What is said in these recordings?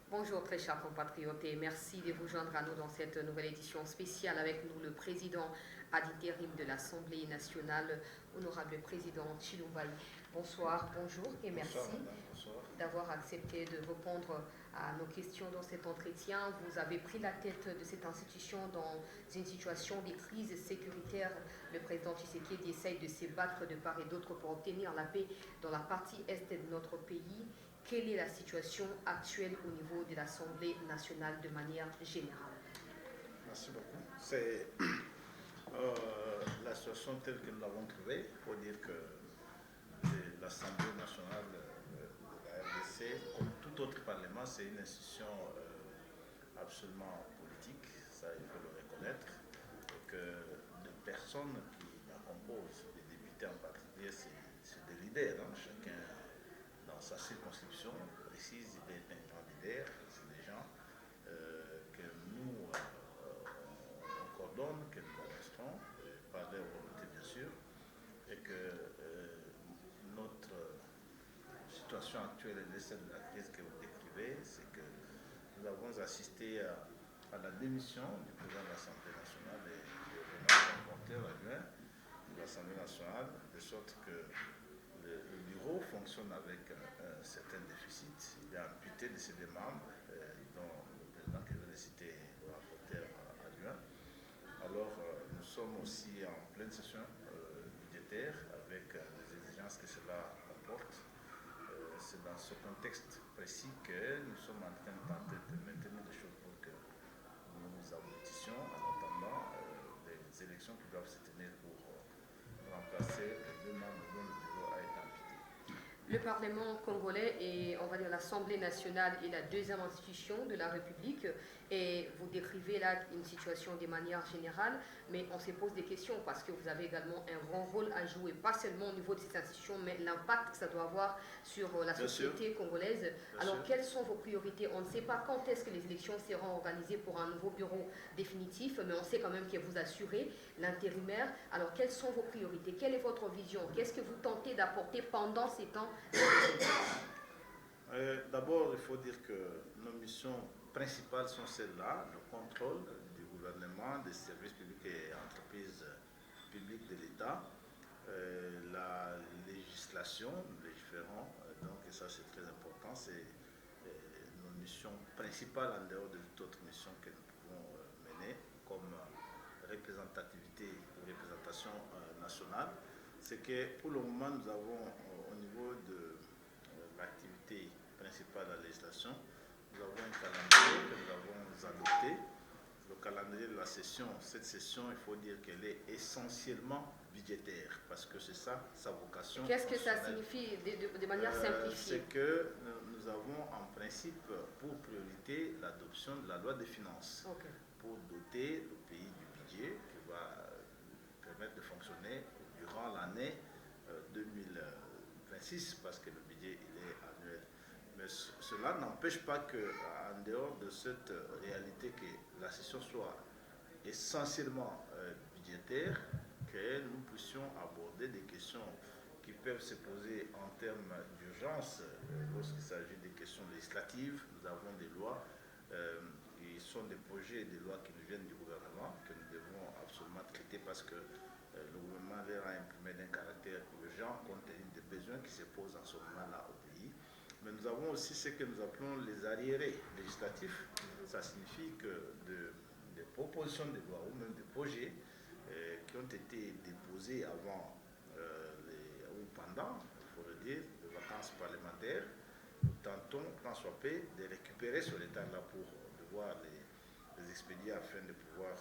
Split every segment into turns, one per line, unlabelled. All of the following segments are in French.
Bonjour très chers compatriotes et merci de vous joindre à nous dans cette nouvelle édition spéciale avec nous le président ad intérim de l'Assemblée nationale, honorable président Chilouvaï. Bonsoir, bonjour et merci d'avoir accepté de répondre à nos questions dans cet entretien. Vous avez pris la tête de cette institution dans une situation de crise sécuritaire. Le président Tshisekedi essaye de se battre de part et d'autre pour obtenir la paix dans la partie est de notre pays. Quelle est la situation actuelle au niveau de l'Assemblée nationale de manière générale?
Merci beaucoup. C'est la situation telle que nous l'avons trouvée. Il faut dire que l'Assemblée nationale de la RDC, comme tout autre parlement, c'est une institution absolument politique, ça il faut le reconnaître, et que les personnes qui la composent, les députés en particulier, c'est des leaders, hein, chacun dans sa circonscription précise, il est un candidat, c'est des gens que nous on coordonne, que nous administrons, par leur volonté bien sûr, et que notre situation actuelle est celle de la crise que vous décrivez, c'est que nous avons assisté à la démission du président de l'Assemblée nationale et du rapporteur adjoint de l'Assemblée nationale, de sorte que le bureau fonctionne avec un certain déficit. Il est amputé de ses deux membres, dont le président que je viens de citer, le rapporteur adjoint. Alors, nous sommes aussi en pleine session budgétaire avec les exigences que cela comporte. C'est dans ce contexte précis que nous sommes en train de tenter de maintenir les choses pour que nous aboutissions en attendant les élections qui doivent se tenir pour remplacer les deux membres dont le bureau a été amputé.
Le Parlement congolais et on va dire l'Assemblée nationale est la deuxième institution de la République et vous décrivez là une situation de manière générale, mais on se pose des questions parce que vous avez également un grand rôle à jouer, pas seulement au niveau de cette institution, mais l'impact que ça doit avoir sur la société congolaise. Alors quelles sont vos priorités? On ne sait pas quand est-ce que les élections seront organisées pour un nouveau bureau définitif, mais on sait quand même que vous assurez l'intérimaire. Alors quelles sont vos priorités? Quelle est votre vision? Qu'est-ce que vous tentez d'apporter pendant ces temps?
D'abord, il faut dire que nos missions principales sont celles-là, le contrôle du gouvernement, des services publics et entreprises publiques de l'État, la législation, légiférant, donc et ça c'est très important, c'est nos missions principales en dehors de toute autre mission que nous pouvons mener comme représentativité ou représentation nationale. C'est que pour le moment nous avons au niveau de l'activité principale de la législation, nous avons un calendrier que nous avons adopté. Le calendrier de la session, cette session, il faut dire qu'elle est essentiellement budgétaire, parce que c'est ça sa vocation.
Qu'est-ce que ça signifie de manière simplifiée?
C'est que nous avons en principe pour priorité l'adoption de la loi des finances, pour doter le pays du budget qui va permettre de fonctionner durant l'année 2026, parce que le budget il est annuel. Mais cela n'empêche pas qu'en dehors de cette réalité que la session soit essentiellement budgétaire, que nous puissions aborder des questions qui peuvent se poser en termes d'urgence lorsqu'il s'agit des questions législatives. Nous avons des lois, ils sont des projets des lois qui nous viennent du gouvernement, que nous devons absolument traiter parce que le gouvernement leur a imprimé d'un caractère urgent compte tenu des besoins qui se posent en ce moment-là au pays. Mais nous avons aussi ce que nous appelons les arriérés législatifs. Ça signifie que des propositions de loi ou même des projets qui ont été déposés avant ou pendant, il faut le dire, les vacances parlementaires, nous tentons, tant soit peu, de récupérer ce retard-là pour devoir les expédier afin de pouvoir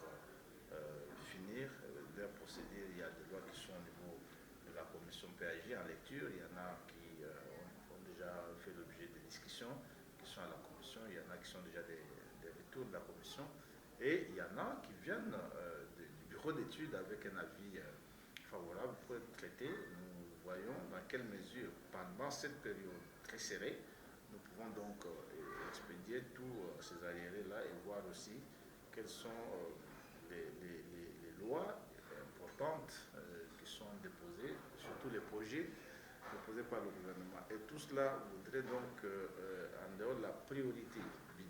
finir leur procédure. Il y a des lois qui sont au niveau de la commission PAJ en lecture, il y en a qui ont déjà fait l'objet de discussions, qui sont à la commission, il y en a qui sont déjà des retours de la commission, et il y en a qui viennent du bureau d'études avec un avis favorable pour être traité. Nous voyons dans quelle mesure, pendant cette période très serrée, nous pouvons donc expédier tous ces arriérés-là et voir aussi quelles sont les lois importantes qui sont déposées, surtout les projets déposés par le gouvernement. Et tout cela voudrait donc, en dehors de la priorité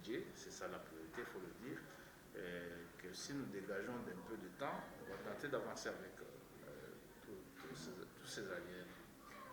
budget, c'est ça la priorité, il faut le dire, que si nous dégageons d'un peu de temps, on va tenter d'avancer avec tous ces alliés.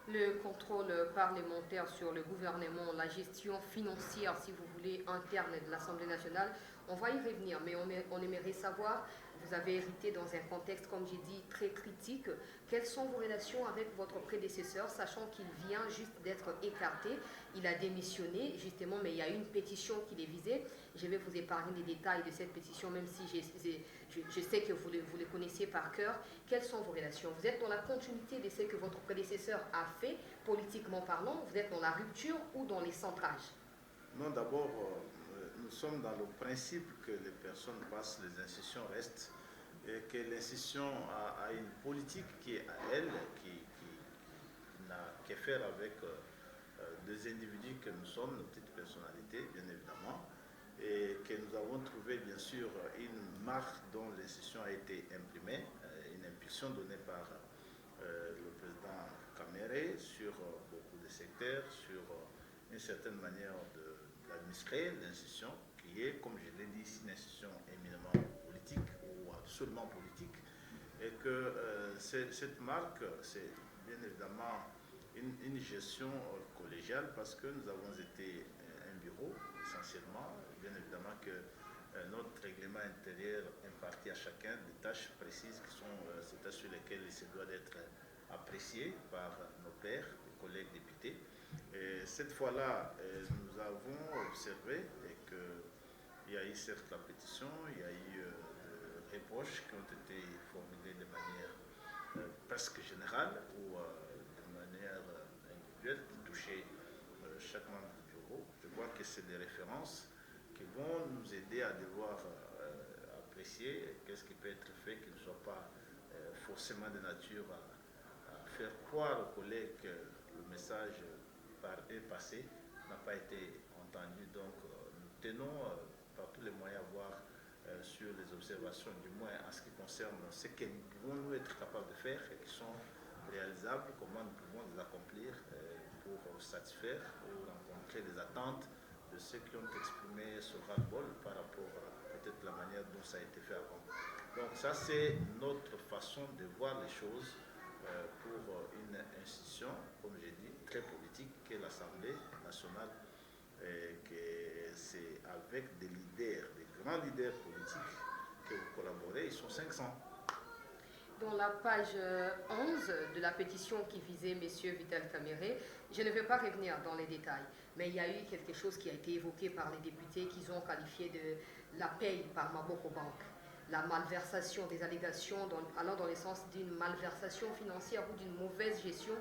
Le contrôle parlementaire sur le gouvernement, la gestion financière, si vous voulez, interne de l'Assemblée nationale, on va y revenir, mais on aimerait savoir, vous avez hérité dans un contexte, comme j'ai dit, très critique. Quelles sont vos relations avec votre prédécesseur, sachant qu'il vient juste d'être écarté, il a démissionné, justement, mais il y a une pétition qui les visait. Je vais vous épargner les détails de cette pétition, même si je sais que vous les connaissez par cœur. Quelles sont vos relations? Vous êtes dans la continuité de ce que votre prédécesseur a fait, politiquement parlant? Vous êtes dans la rupture ou dans les centrages?
Non, d'abord, nous sommes dans le principe que les personnes passent, les institutions restent, et que l'institution a une politique qui est à elle, qui n'a qu'à faire avec des individus que nous sommes, nos petites personnalités, bien évidemment, et que nous avons trouvé, bien sûr, une marque dont l'institution a été imprimée, une impulsion donnée par le président Kamere sur beaucoup de secteurs, sur une certaine manière d'administrer l'institution, qui est, comme je l'ai dit ici, une institution éminemment politique ou absolument politique, et que cette marque, c'est bien évidemment une gestion collégiale, parce que nous avons été un bureau, essentiellement, bien évidemment que notre règlement intérieur impartit à chacun des tâches précises qui sont ces tâches sur lesquelles il se doit d'être apprécié par nos pairs, nos collègues députés. Et cette fois-là, nous avons observé qu'il y a eu certes la pétition, il y a eu des reproches qui ont été formulés de manière presque générale ou de manière individuelle qui touchait chaque membre du bureau. Je vois que c'est des références qui vont nous aider à devoir apprécier qu'est-ce qui peut être fait, qui ne soit pas forcément de nature à faire croire aux collègues que le message par eux passé n'a pas été entendu. Donc nous tenons par tous les moyens à voir sur les observations, du moins en ce qui concerne ce que nous pouvons nous être capables de faire et qui sont réalisables, comment nous pouvons les accomplir pour satisfaire ou rencontrer les attentes de ceux qui ont exprimé ce ras-le-bol par rapport à peut-être la manière dont ça a été fait avant. Donc ça, c'est notre façon de voir les choses pour une institution, comme j'ai dit, très politique, qu'est l'Assemblée nationale, et que c'est avec des leaders, des grands leaders politiques que vous collaborez, ils sont 500.
Dans la page 11 de la pétition qui visait M. Vital Kamere, je ne vais pas revenir dans les détails, mais il y a eu quelque chose qui a été évoqué par les députés qu'ils ont qualifié de la paye par Maboko Bank. La malversation, des allégations allant dans le sens d'une malversation financière ou d'une mauvaise gestion.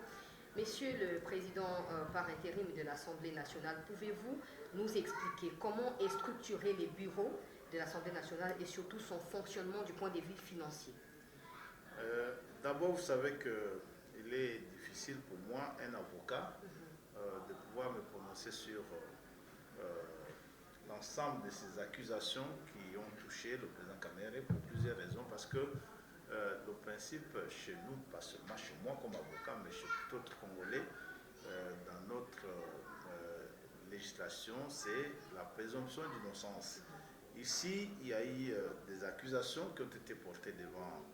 Monsieur le Président par intérim de l'Assemblée nationale, pouvez-vous nous expliquer comment est structuré les bureaux de l'Assemblée nationale et surtout son fonctionnement du point de vue financier?
D'abord, vous savez qu'il est difficile pour moi, un avocat, de pouvoir me prononcer sur l'ensemble de ces accusations qui ont touché le président Kamere pour plusieurs raisons. Parce que le principe chez nous, pas seulement chez moi comme avocat, mais chez tout autre Congolais, dans notre législation, c'est la présomption d'innocence. Ici, il y a eu des accusations qui ont été portées devant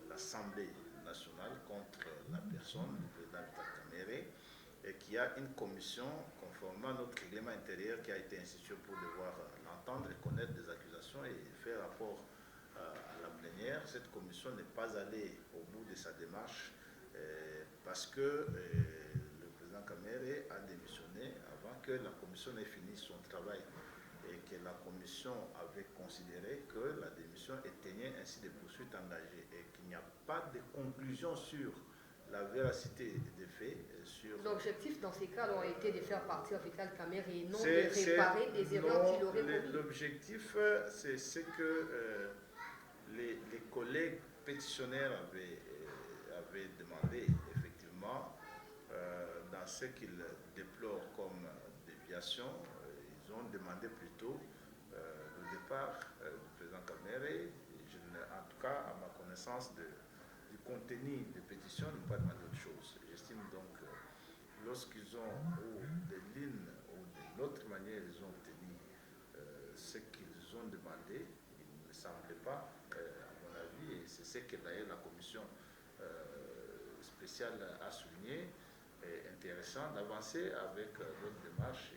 l'Assemblée nationale contre la personne du président Vital Kamere, et qu'il y a une commission conformément à notre règlement intérieur qui a été instituée pour devoir l'entendre et connaître des accusations et faire rapport à la plénière. Cette commission n'est pas allée au bout de sa démarche parce que le président Kamere a démissionné avant que la commission n'ait fini son travail, et que la commission avait considéré que la démission éteignait ainsi des poursuites engagées et qu'il n'y a pas de conclusion sur la véracité des faits.
L'objectif dans ces cas aurait été de faire partir Vital Kamere et non de réparer des erreurs qu'il aurait commises.
L'objectif, c'est ce que les collègues pétitionnaires avaient demandé, effectivement, dans ce qu'ils déplorent comme déviation. Ils ont demandé plutôt le départ du président Kamere. En tout cas, à ma connaissance du contenu des pétitions, ils n'ont pas demandé autre chose. J'estime donc que lorsqu'ils ont, ou des lignes, ou d'une autre manière, ils ont obtenu demandé. Il ne me semblait pas, à mon avis, et c'est ce que d'ailleurs la commission spéciale a souligné, est intéressant d'avancer avec d'autres démarches.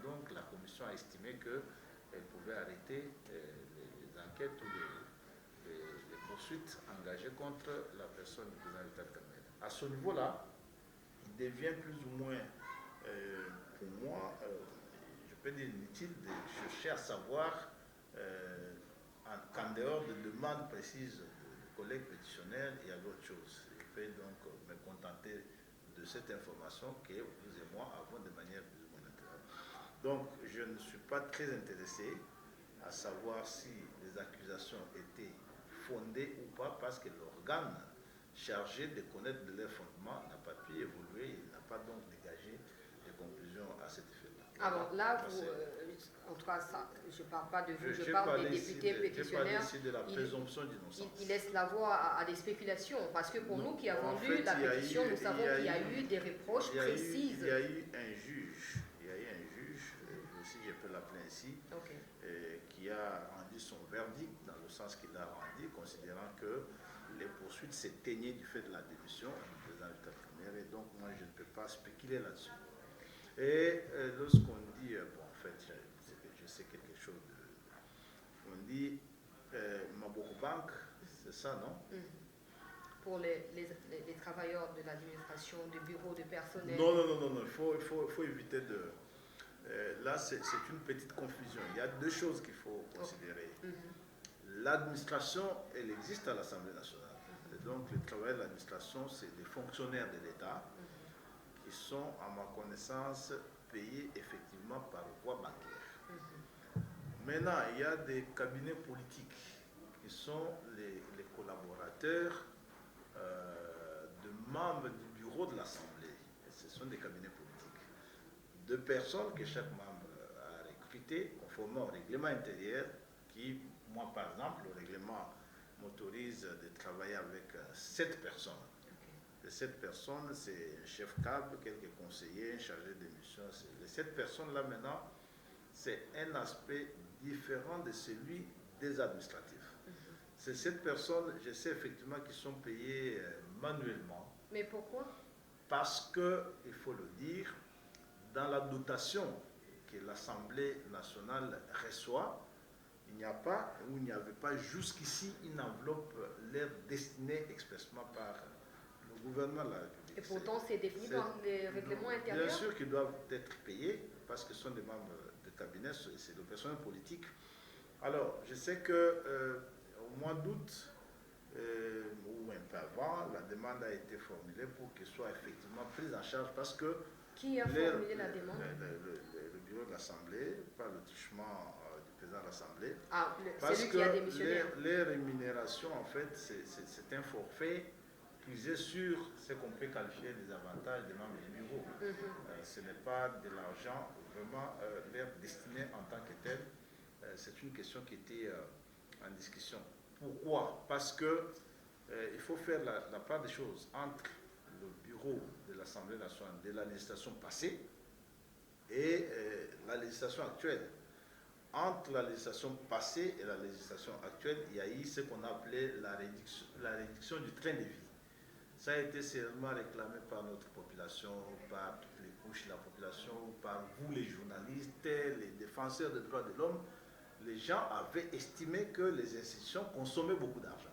Donc la commission a estimé qu'elle pouvait arrêter les enquêtes ou les poursuites engagées contre la personne du président Vital Kamerhe. À ce niveau-là, il devient plus ou moins, pour moi, je peux dire inutile de chercher à savoir qu'en dehors de demandes précises de collègues pétitionnaires, il y a d'autres choses. Je peux donc me contenter de cette information que vous et moi avons de manière plus ou moins naturelle. Donc, je ne suis pas très intéressé à savoir si les accusations étaient fondées ou pas, parce que l'organe chargé de connaître de leur fondement n'a pas pu évoluer, il n'a pas donc dégagé des conclusions à cet effet-là.
Alors là, vous, en tout cas, ça, je ne parle pas de vous, je parle des députés pétitionnaires.
Je parle de la présomption d'innocence.
Il laisse la voie à des spéculations, parce que pour nous qui avons lu la pétition, nous savons qu'il y a eu des reproches précises.
Il y a eu un juge, si je peux l'appeler ainsi, qui a rendu son verdict dans le sens qu'il a rendu, considérant que les poursuites s'éteignaient du fait de la démission du président Vital Kamerhe, et donc moi je ne peux pas spéculer là-dessus. Et lorsqu'on dit, bon en fait, je sais quelque chose de... On dit Maboko Bank, c'est ça, non?
Pour les travailleurs de l'administration, du bureau de personnel.
Non, il faut éviter de... là, c'est une petite confusion. Il y a deux choses qu'il faut considérer. L'administration, elle existe à l'Assemblée nationale. Et donc, les travailleurs de l'administration, c'est des fonctionnaires de l'État qui sont, à ma connaissance, payés effectivement par voie bancaire. Maintenant, il y a des cabinets politiques qui sont les collaborateurs de membres du bureau de l'Assemblée. Ce sont des cabinets politiques. Deux personnes que chaque membre a recrutées conformément au règlement intérieur qui, moi par exemple, le règlement m'autorise de travailler avec 7 personnes. Les 7 personnes, c'est un chef câble, quelques conseillers, un chargé de mission. Les 7 personnes-là, maintenant, c'est un aspect différent de celui des administratifs. Ces 7 personnes, je sais effectivement qu'ils sont payés manuellement.
Mais pourquoi?
Parce que, il faut le dire, dans la dotation que l'Assemblée nationale reçoit, il n'y a pas, ou il n'y avait pas jusqu'ici une enveloppe leur destinée expressément par le gouvernement de la République.
Et pourtant, c'est défini dans les règlements intérieurs.
Bien sûr qu'ils doivent être payés parce que ce sont des membres de cabinet, c'est le personnel politique. Alors, je sais que au mois d'août, ou un peu avant, la demande a été formulée pour qu'elle soit effectivement prise en charge parce que...
Qui a formulé la demande?
Le bureau de l'Assemblée, par le truchement du président de l'Assemblée.
Ah, c'est lui qui a démissionné.
Les rémunérations, en fait, c'est un forfait puisé sur ce qu'on peut qualifier des avantages des membres du bureau. Ce n'est pas de l'argent vraiment leur destiné en tant que tel. C'est une question qui était en discussion. Pourquoi? Parce que il faut faire la part des choses entre le bureau de l'Assemblée nationale de la législation passée et la législation actuelle. Entre la législation passée et la législation actuelle, il y a eu ce qu'on appelait la réduction du train de vie. Ça a été sérieusement réclamé par notre population, par toutes les couches de la population, par vous les journalistes, les défenseurs des droits de l'homme. Les gens avaient estimé que les institutions consommaient beaucoup d'argent.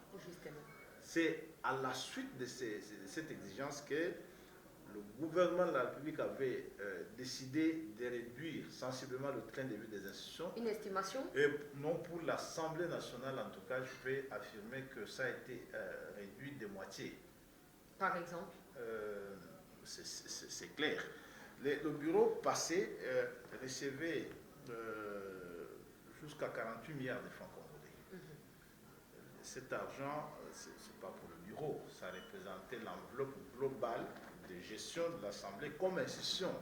C'est à la suite de cette exigence que le gouvernement de la République avait décidé de réduire sensiblement le train de vie des institutions.
Une estimation?
Et non, pour l'Assemblée nationale, en tout cas, je peux affirmer que ça a été réduit de moitié.
Par exemple?
C'est clair. Le bureau passé recevait jusqu'à 48 milliards de francs congolais. Cet argent, ce n'est pas pour le bureau, ça représentait l'enveloppe globale de gestion de l'Assemblée comme institution.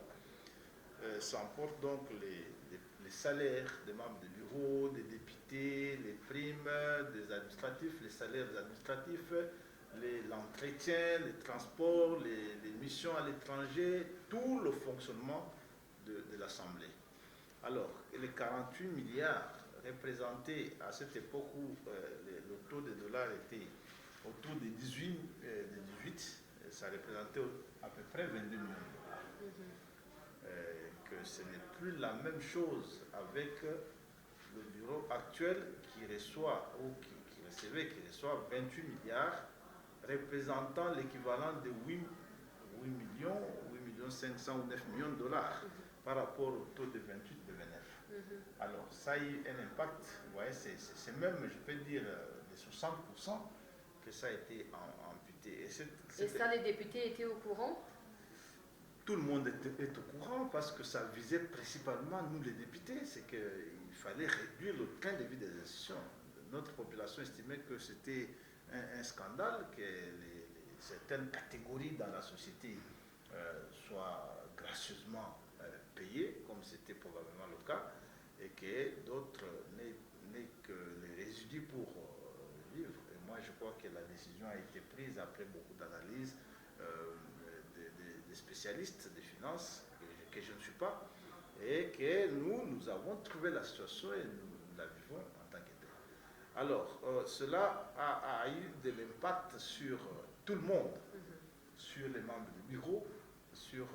Ça emporte donc les salaires des membres du bureau, des députés, les primes des administratifs, les salaires des administratifs, l'entretien, les transports, les missions à l'étranger, tout le fonctionnement de l'Assemblée. Alors, les 48 milliards représentait à cette époque où le taux de dollar était autour de 18, ça représentait à peu près 22 millions de dollars. Que ce n'est plus la même chose avec le bureau actuel qui reçoit, ou qui reçoit 28 milliards, représentant l'équivalent de 8 millions, 500 ou 9 millions de dollars par rapport au taux de 28 de 29. Alors, ça a eu un impact, vous voyez, c'est même, je peux dire, de 60% que ça a été amputé.
Et ça, les députés étaient au courant?
Tout le monde est au courant parce que ça visait principalement nous les députés, c'est qu'il fallait réduire le train de vie des institutions. Notre population estimait que c'était un scandale que certaines catégories dans la société soient gracieusement payées, comme c'était probablement le cas, et que d'autres n'aient que les résidus pour vivre. Et moi, je crois que la décision a été prise après beaucoup d'analyses des spécialistes des finances, que je ne suis pas, et que nous avons trouvé la situation et nous la vivons en tant que telle. Alors, cela a eu de l'impact sur tout le monde, sur les membres du bureau, sur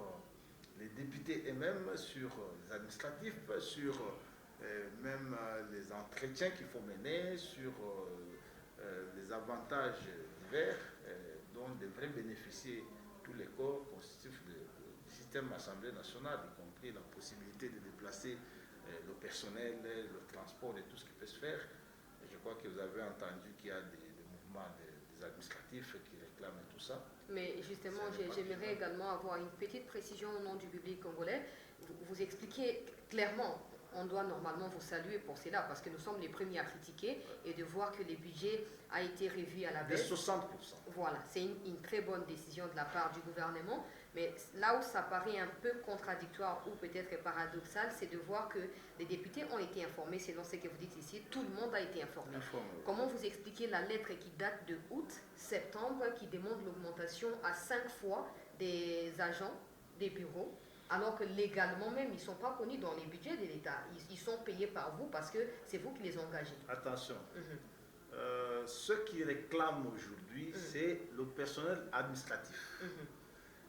les députés eux-mêmes, sur les administratifs, sur même les entretiens qu'il faut mener, sur les avantages divers dont devraient bénéficier tous les corps constitutifs du système Assemblée nationale, y compris la possibilité de déplacer le personnel, le transport et tout ce qui peut se faire. Et je crois que vous avez entendu qu'il y a des mouvements des administratifs qui réclament tout ça.
Mais justement, j'aimerais également avoir une petite précision au nom du public congolais. Vous expliquez clairement, on doit normalement vous saluer pour cela, parce que nous sommes les premiers à critiquer, et de voir que le budget a été revu à la baisse.
De 60%.
Voilà, c'est une très bonne décision de la part du gouvernement, mais là où ça paraît un peu contradictoire ou peut-être paradoxal, c'est de voir que les députés ont été informés, selon ce que vous dites ici, tout le monde a été informé. Comment vous expliquez la lettre qui date de août-septembre, qui demande l'augmentation à 5 fois des agents des bureaux, alors que légalement même, ils ne sont pas connus dans les budgets de l'État. Ils sont payés par vous parce que c'est vous qui les engagez.
Attention, ce qui réclament aujourd'hui, c'est le personnel administratif.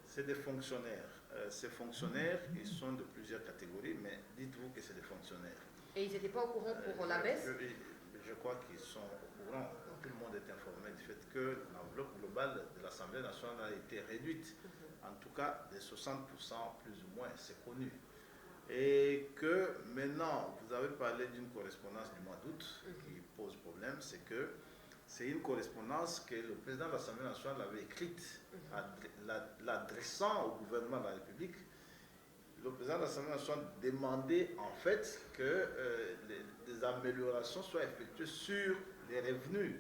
C'est des fonctionnaires. Ces fonctionnaires, ils sont de plusieurs catégories, mais dites-vous que c'est des fonctionnaires.
Et ils n'étaient pas au courant pour la baisse?
Je crois qu'ils sont au courant. Tout le monde est informé du fait que l'enveloppe globale de l'Assemblée nationale a été réduite. En tout cas, de 60% plus ou moins, c'est connu. Et que maintenant, vous avez parlé d'une correspondance du mois d'août qui pose problème, c'est que c'est une correspondance que le président de l'Assemblée nationale avait écrite, l'adressant au gouvernement de la République. Le président de l'Assemblée nationale demandait en fait que des améliorations soient effectuées sur les revenus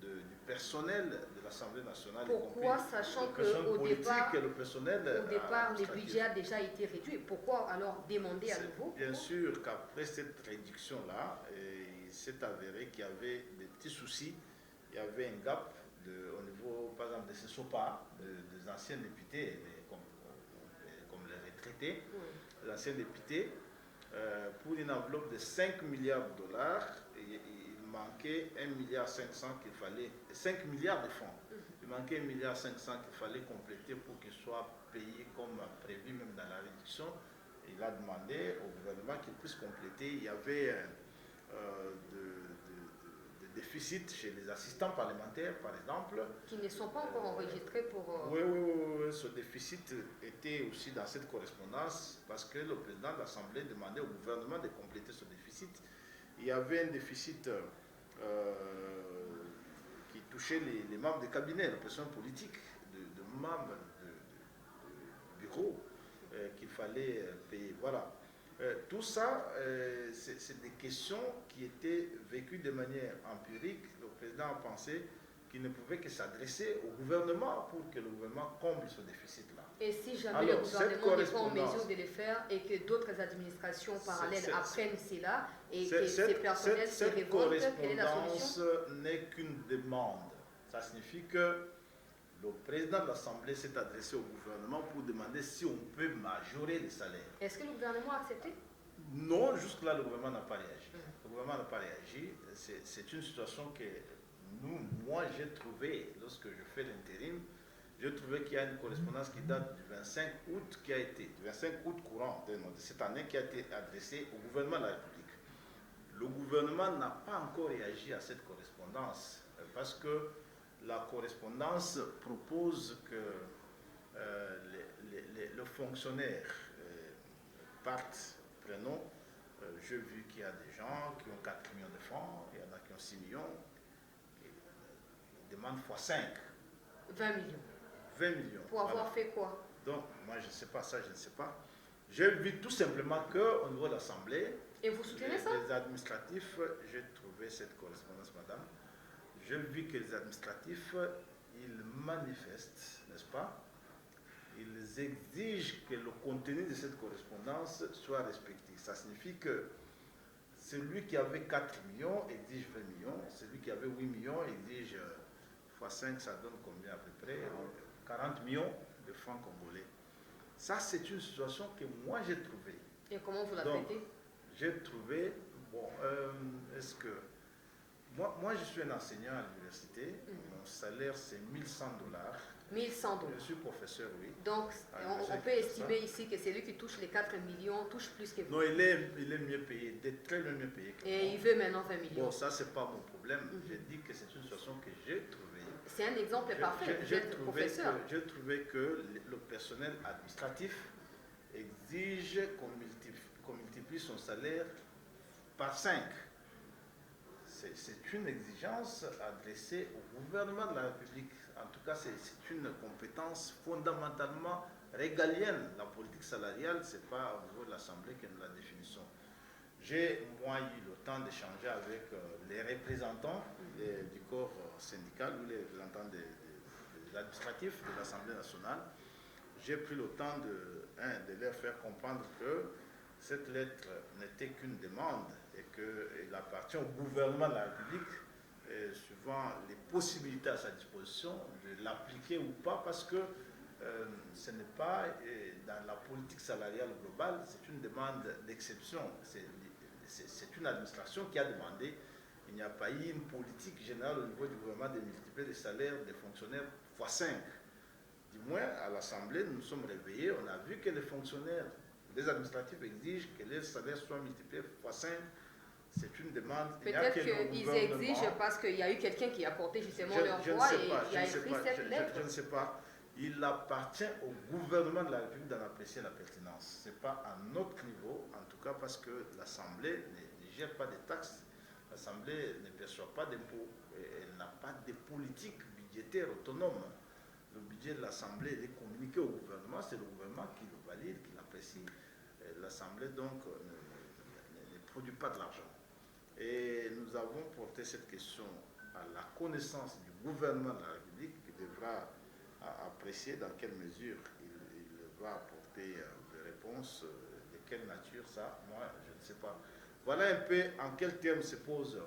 du personnel de l'Assemblée nationale.
Pourquoi, sachant qu'au départ, le budget a déjà été réduit, pourquoi alors demander à nouveau?
Bien sûr qu'après cette réduction-là, il s'est avéré qu'il y avait des petits soucis. Il y avait un gap au niveau, par exemple, de ces SOPA, des anciens députés, comme les retraités, les anciens députés, pour une enveloppe de 5 milliards de dollars. Il manquait 1,5 milliard qu'il fallait, 5 milliards de francs. Il manquait 1,5 milliard qu'il fallait compléter pour qu'il soit payé comme prévu, même dans la réduction. Il a demandé au gouvernement qu'il puisse compléter. Il y avait des déficits chez les assistants parlementaires, par exemple.
Qui ne sont pas encore enregistrés pour...
Oui, ce déficit était aussi dans cette correspondance parce que le président de l'Assemblée demandait au gouvernement de compléter ce déficit. Il y avait un déficit qui touchait les membres des cabinets, les personnes politiques, de membres du bureau qu'il fallait payer. Voilà. Tout ça, c'est des questions qui étaient vécues de manière empirique. Le président a pensé qu'il ne pouvait que s'adresser au gouvernement pour que le gouvernement comble ce déficit-là.
Et si jamais le gouvernement n'est pas en mesure de le faire et que d'autres administrations parallèles apprennent cela et que ces personnels se révoltent, quelle est la solution?
Cette correspondance n'est qu'une demande. Ça signifie que le président de l'Assemblée s'est adressé au gouvernement pour demander si on peut majorer les salaires.
Est-ce que le gouvernement a accepté?
Non, jusque-là, le gouvernement n'a pas réagi. Le gouvernement n'a pas réagi. C'est une situation que moi, j'ai trouvé, lorsque je fais l'intérim, j'ai trouvé qu'il y a une correspondance qui date du 25 août, du 25 août courant de cette année, qui a été adressée au gouvernement de la République. Le gouvernement n'a pas encore réagi à cette correspondance parce que la correspondance propose que le fonctionnaire partent, prenons, j'ai vu qu'il y a des gens qui ont 4 millions de francs, il y en a qui ont 6 millions, ils demandent x 5.
20 millions.
20 millions.
Pour avoir fait quoi?
Donc, moi, je ne sais pas ça, je ne sais pas. J'ai vu tout simplement qu'au niveau de l'Assemblée,
et vous soutenez ça?
Les administratifs, j'ai trouvé cette correspondance, madame. J'ai vu que les administratifs, ils manifestent, n'est-ce pas? Ils exigent que le contenu de cette correspondance soit respecté. Ça signifie que celui qui avait 4 millions exige 20 millions, celui qui avait 8 millions exige x 5, ça donne combien à peu près? 40 millions de francs congolais. Ça, c'est une situation que moi j'ai trouvée.
Et comment vous la traitez?
J'ai trouvé, bon, est-ce que... Moi, je suis un enseignant à l'université, mon salaire c'est 1100 $.
1100 $.
Je suis professeur, oui.
Donc, on peut estimer ici que celui qui touche les 4 millions touche plus que vous.
Non, il est mieux payé, très mieux payé que
et
moi.
Il veut maintenant 20 millions.
Bon, ça, c'est pas mon problème. J'ai dit que c'est une situation que j'ai trouvée.
C'est un exemple parfait, vous êtes professeur.
J'ai trouvé que le personnel administratif exige qu'on multiplie son salaire par 5. C'est une exigence adressée au gouvernement de la République. En tout cas, c'est une compétence fondamentalement régalienne. La politique salariale, ce n'est pas au niveau de l'Assemblée que nous la définissons. J'ai, moi, eu le temps d'échanger avec les représentants du corps syndical ou les représentants des administratifs de l'Assemblée nationale. J'ai pris le temps de leur faire comprendre que cette lettre n'était qu'une demande et qu'il appartient au gouvernement de la République, suivant les possibilités à sa disposition, de l'appliquer ou pas, parce que ce n'est pas dans la politique salariale globale, c'est une demande d'exception. C'est une administration qui a demandé. Il n'y a pas eu une politique générale au niveau du gouvernement de multiplier les salaires des fonctionnaires x 5. Du moins, à l'Assemblée, nous nous sommes réveillés, on a vu que les fonctionnaires, les administratifs exigent que les salaires soient multipliés x 5. C'est une demande.
Peut-être qu'ils exigent parce qu'il y a eu quelqu'un qui a porté justement leur voix et qui a écrit cette lettre.
Je ne sais pas. Il appartient au gouvernement de la République d'en apprécier la pertinence. Ce n'est pas à notre niveau, en tout cas parce que l'Assemblée ne gère pas des taxes, l'Assemblée ne perçoit pas d'impôts, elle n'a pas de politique budgétaire autonome. Le budget de l'Assemblée est communiqué au gouvernement, c'est le gouvernement qui le valide, qui l'apprécie. L'Assemblée donc ne produit pas de l'argent. Et nous avons porté cette question à la connaissance du gouvernement de la République qui devra apprécier dans quelle mesure il va apporter des réponses. De quelle nature, ça, moi, je ne sais pas. Voilà un peu en quels termes se pose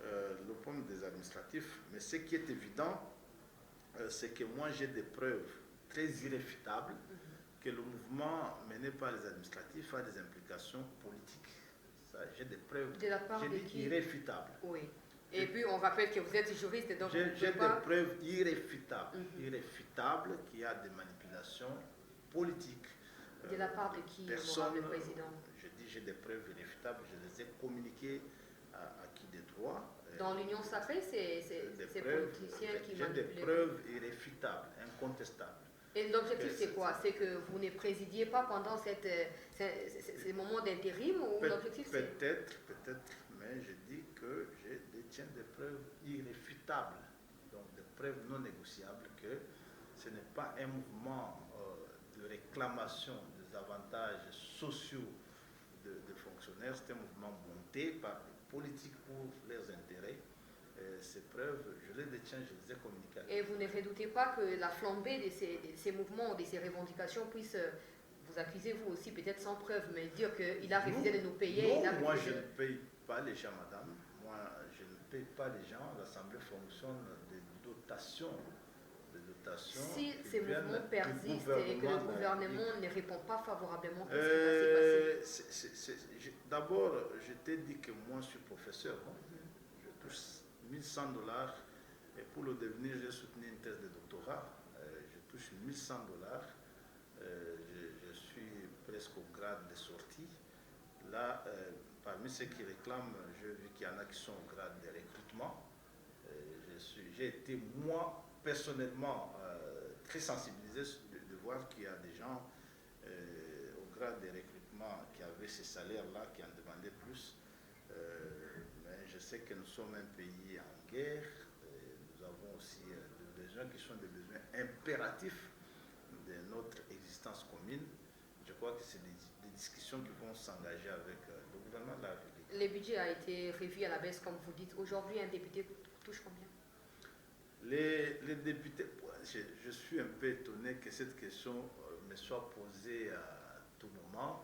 le problème des administratifs. Mais ce qui est évident, c'est que moi, j'ai des preuves très irréfutables que le mouvement mené par les administratifs a des implications politiques. J'ai des preuves irréfutables.
Oui. Et puis, on rappelle que vous êtes juriste, donc
j'ai des preuves irréfutables, irréfutables qu'il y a des manipulations politiques.
De la part de qui, honorable président?
Je dis j'ai des preuves irréfutables, je les ai communiquées à qui de droit.
Dans l'Union sacrée, c'est politiciens qui manipulent.
J'ai des preuves irréfutables, incontestables.
Et l'objectif, c'est quoi? C'est que vous ne présidiez pas pendant ces moments d'intérim ou l'objectif c'est...
Peut-être, mais je dis que je détiens des preuves irréfutables, donc des preuves non négociables que ce n'est pas un mouvement de réclamation des avantages sociaux des fonctionnaires, c'est un mouvement monté par les politiques pour leurs intérêts. Ces preuves, je les détiens, je les ai communiquées.
Et vous ne redoutez pas que la flambée de ces mouvements, de ces revendications puisse vous accuser vous aussi, peut-être sans preuve, mais dire qu'il a refusé de nous payer?
Non, moi je ne paye pas les gens, madame. Moi je ne paye pas les gens. L'Assemblée fonctionne des dotations de dotation.
Si ces mouvements persistent et que le gouvernement ne répond pas favorablement, qu'est-ce qui va se passer?
D'abord, je t'ai dit que moi, je suis professeur. Je touche 1100 $. Et pour le devenir, j'ai soutenu une thèse de doctorat. Je touche 1100 $. Je suis presque au grade de sortie. Là, parmi ceux qui réclament, j'ai vu qu'il y en a qui sont au grade de recrutement. J'ai été, moi, personnellement, très sensibilisé de voir qu'il y a des gens au grade de recrutement qui avaient ces salaires-là, qui en demandaient plus. Mais je sais que nous sommes un pays en guerre. Nous avons aussi des besoins qui sont des besoins impératifs de notre existence commune. Je crois que c'est des discussions qui vont s'engager avec le gouvernement de la République.
Le budget a été revu à la baisse, comme vous dites. Aujourd'hui, un député touche combien?
Les députés, je suis un peu étonné que cette question me soit posée à tout moment.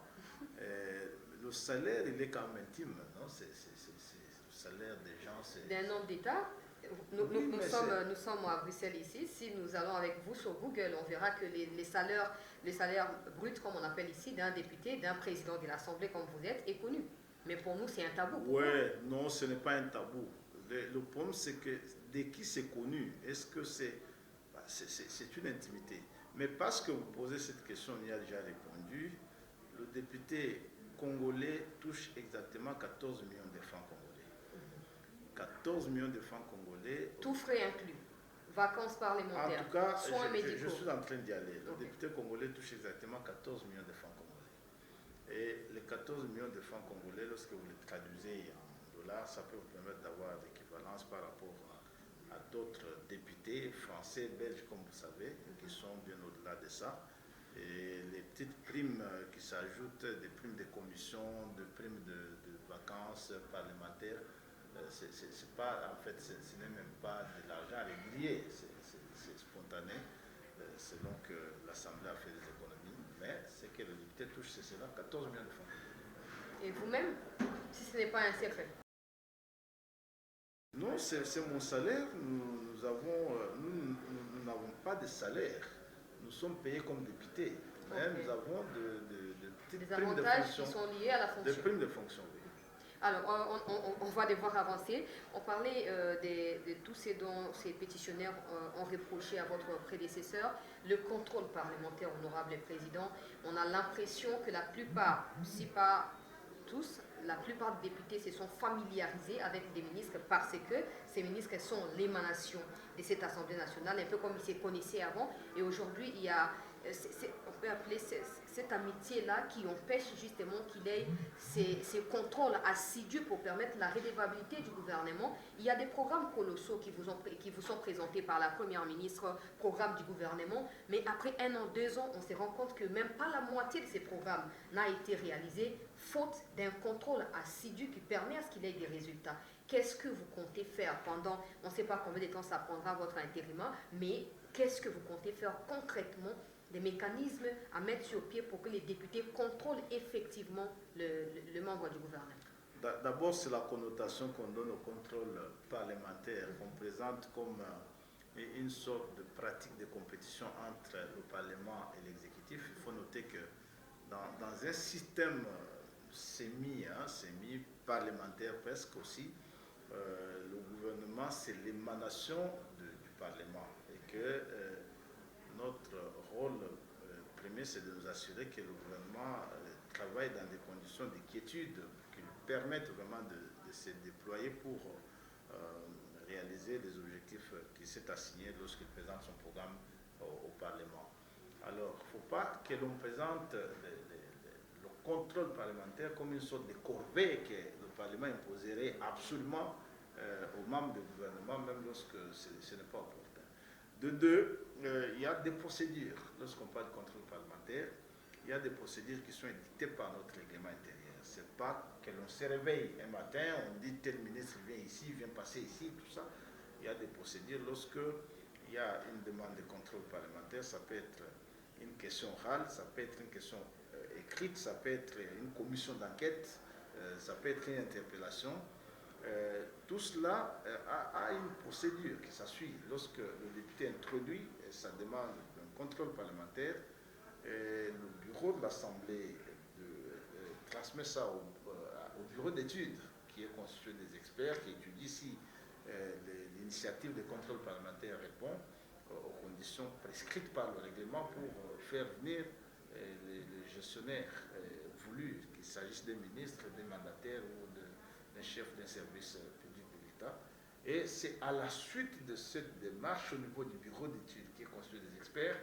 Le salaire, il est quand même intime, non? C'est le salaire des gens.
D'un homme d'État. Nous sommes à Bruxelles ici. Si nous allons avec vous sur Google, on verra que les salaires bruts, comme on appelle ici, d'un député, d'un président de l'Assemblée, comme vous êtes, est connu. Mais pour nous, c'est un tabou.
Oui, non, ce n'est pas un tabou. Le problème, c'est que dès qui c'est connu, est-ce que c'est une intimité? Mais parce que vous posez cette question, on y a déjà répondu. Le député congolais touche exactement 14 millions de francs congolais. 14 millions de francs congolais.
Tout frais inclus. Vacances parlementaires.
En tout cas,
soins médicaux.
Je suis en train d'y aller. Le député congolais touche exactement 14 millions de francs congolais. Et les 14 millions de francs congolais, lorsque vous les traduisez en dollars, ça peut vous permettre d'avoir l'équivalence par rapport à d'autres députés français, belges, comme vous savez, qui sont bien au-delà de ça. Et les petites primes qui s'ajoutent, des primes de commission, des primes de vacances parlementaires, c'est pas, en fait, ce n'est même pas de l'argent régulier, c'est spontané, selon que l'Assemblée a fait des économies, mais ce que le député touche, c'est cela, 14 millions de francs.
Et vous-même, si ce n'est pas un secret?
Non, c'est mon salaire. Nous n'avons pas de salaire. Nous sommes payés comme députés. Mais nous avons des
avantages qui sont liés à la fonction.
Des primes de fonction, oui.
Alors, on va devoir avancer. On parlait de tous ces dont ces pétitionnaires ont reproché à votre prédécesseur, le contrôle parlementaire, honorable président. On a l'impression que la plupart, si pas tous, la plupart des députés se sont familiarisés avec des ministres parce que ces ministres sont l'émanation de cette Assemblée nationale, un peu comme ils se connaissaient avant. Et aujourd'hui, il y a, on peut appeler cette amitié-là qui empêche justement qu'il ait ces contrôles assidus pour permettre la redevabilité du gouvernement. Il y a des programmes colossaux qui vous sont présentés par la Première ministre, programme du gouvernement, mais après 1 an, 2 ans, on se rend compte que même pas la moitié de ces programmes n'a été réalisé, faute d'un contrôle assidu qui permet à ce qu'il ait des résultats. Qu'est-ce que vous comptez faire pendant, on ne sait pas combien de temps ça prendra votre intérim, mais qu'est-ce que vous comptez faire concrètement, des mécanismes à mettre sur pied pour que les députés contrôlent effectivement le membre du gouvernement?
D'abord, c'est la connotation qu'on donne au contrôle parlementaire, qu'on présente comme une sorte de pratique de compétition entre le Parlement et l'exécutif. Il faut noter que dans un système semi-parlementaire presque aussi, le gouvernement, c'est l'émanation du Parlement. Et que notre rôle premier, c'est de nous assurer que le gouvernement travaille dans des conditions d'inquiétude qui lui permettent vraiment de se déployer pour réaliser les objectifs qu'il s'est assignés lorsqu'il présente son programme au Parlement. Alors, il ne faut pas que l'on présente le contrôle parlementaire comme une sorte de corvée que le Parlement imposerait absolument aux membres du gouvernement, même lorsque ce n'est pas opportun. De deux, il y a des procédures. Lorsqu'on parle de contrôle parlementaire, il y a des procédures qui sont édictées par notre règlement intérieur. Ce n'est pas que l'on se réveille un matin, on dit tel ministre vient ici, vient passer ici, tout ça. Il y a des procédures. Lorsque il y a une demande de contrôle parlementaire, ça peut être une question orale, ça peut être une question écrite, ça peut être une commission d'enquête, ça peut être une interpellation. Tout cela a une procédure qui s'assuit. Lorsque le député introduit sa demande d'un contrôle parlementaire, le bureau de l'Assemblée transmet ça au bureau d'études, qui est constitué des experts, qui étudie si l'initiative de contrôle parlementaire répond aux conditions prescrites par le règlement pour faire venir les gestionnaires voulus, qu'il s'agisse des ministres, des mandataires ou d'un chef d'un service public de l'État. Et c'est à la suite de cette démarche au niveau du bureau d'études, qui est constitué des experts,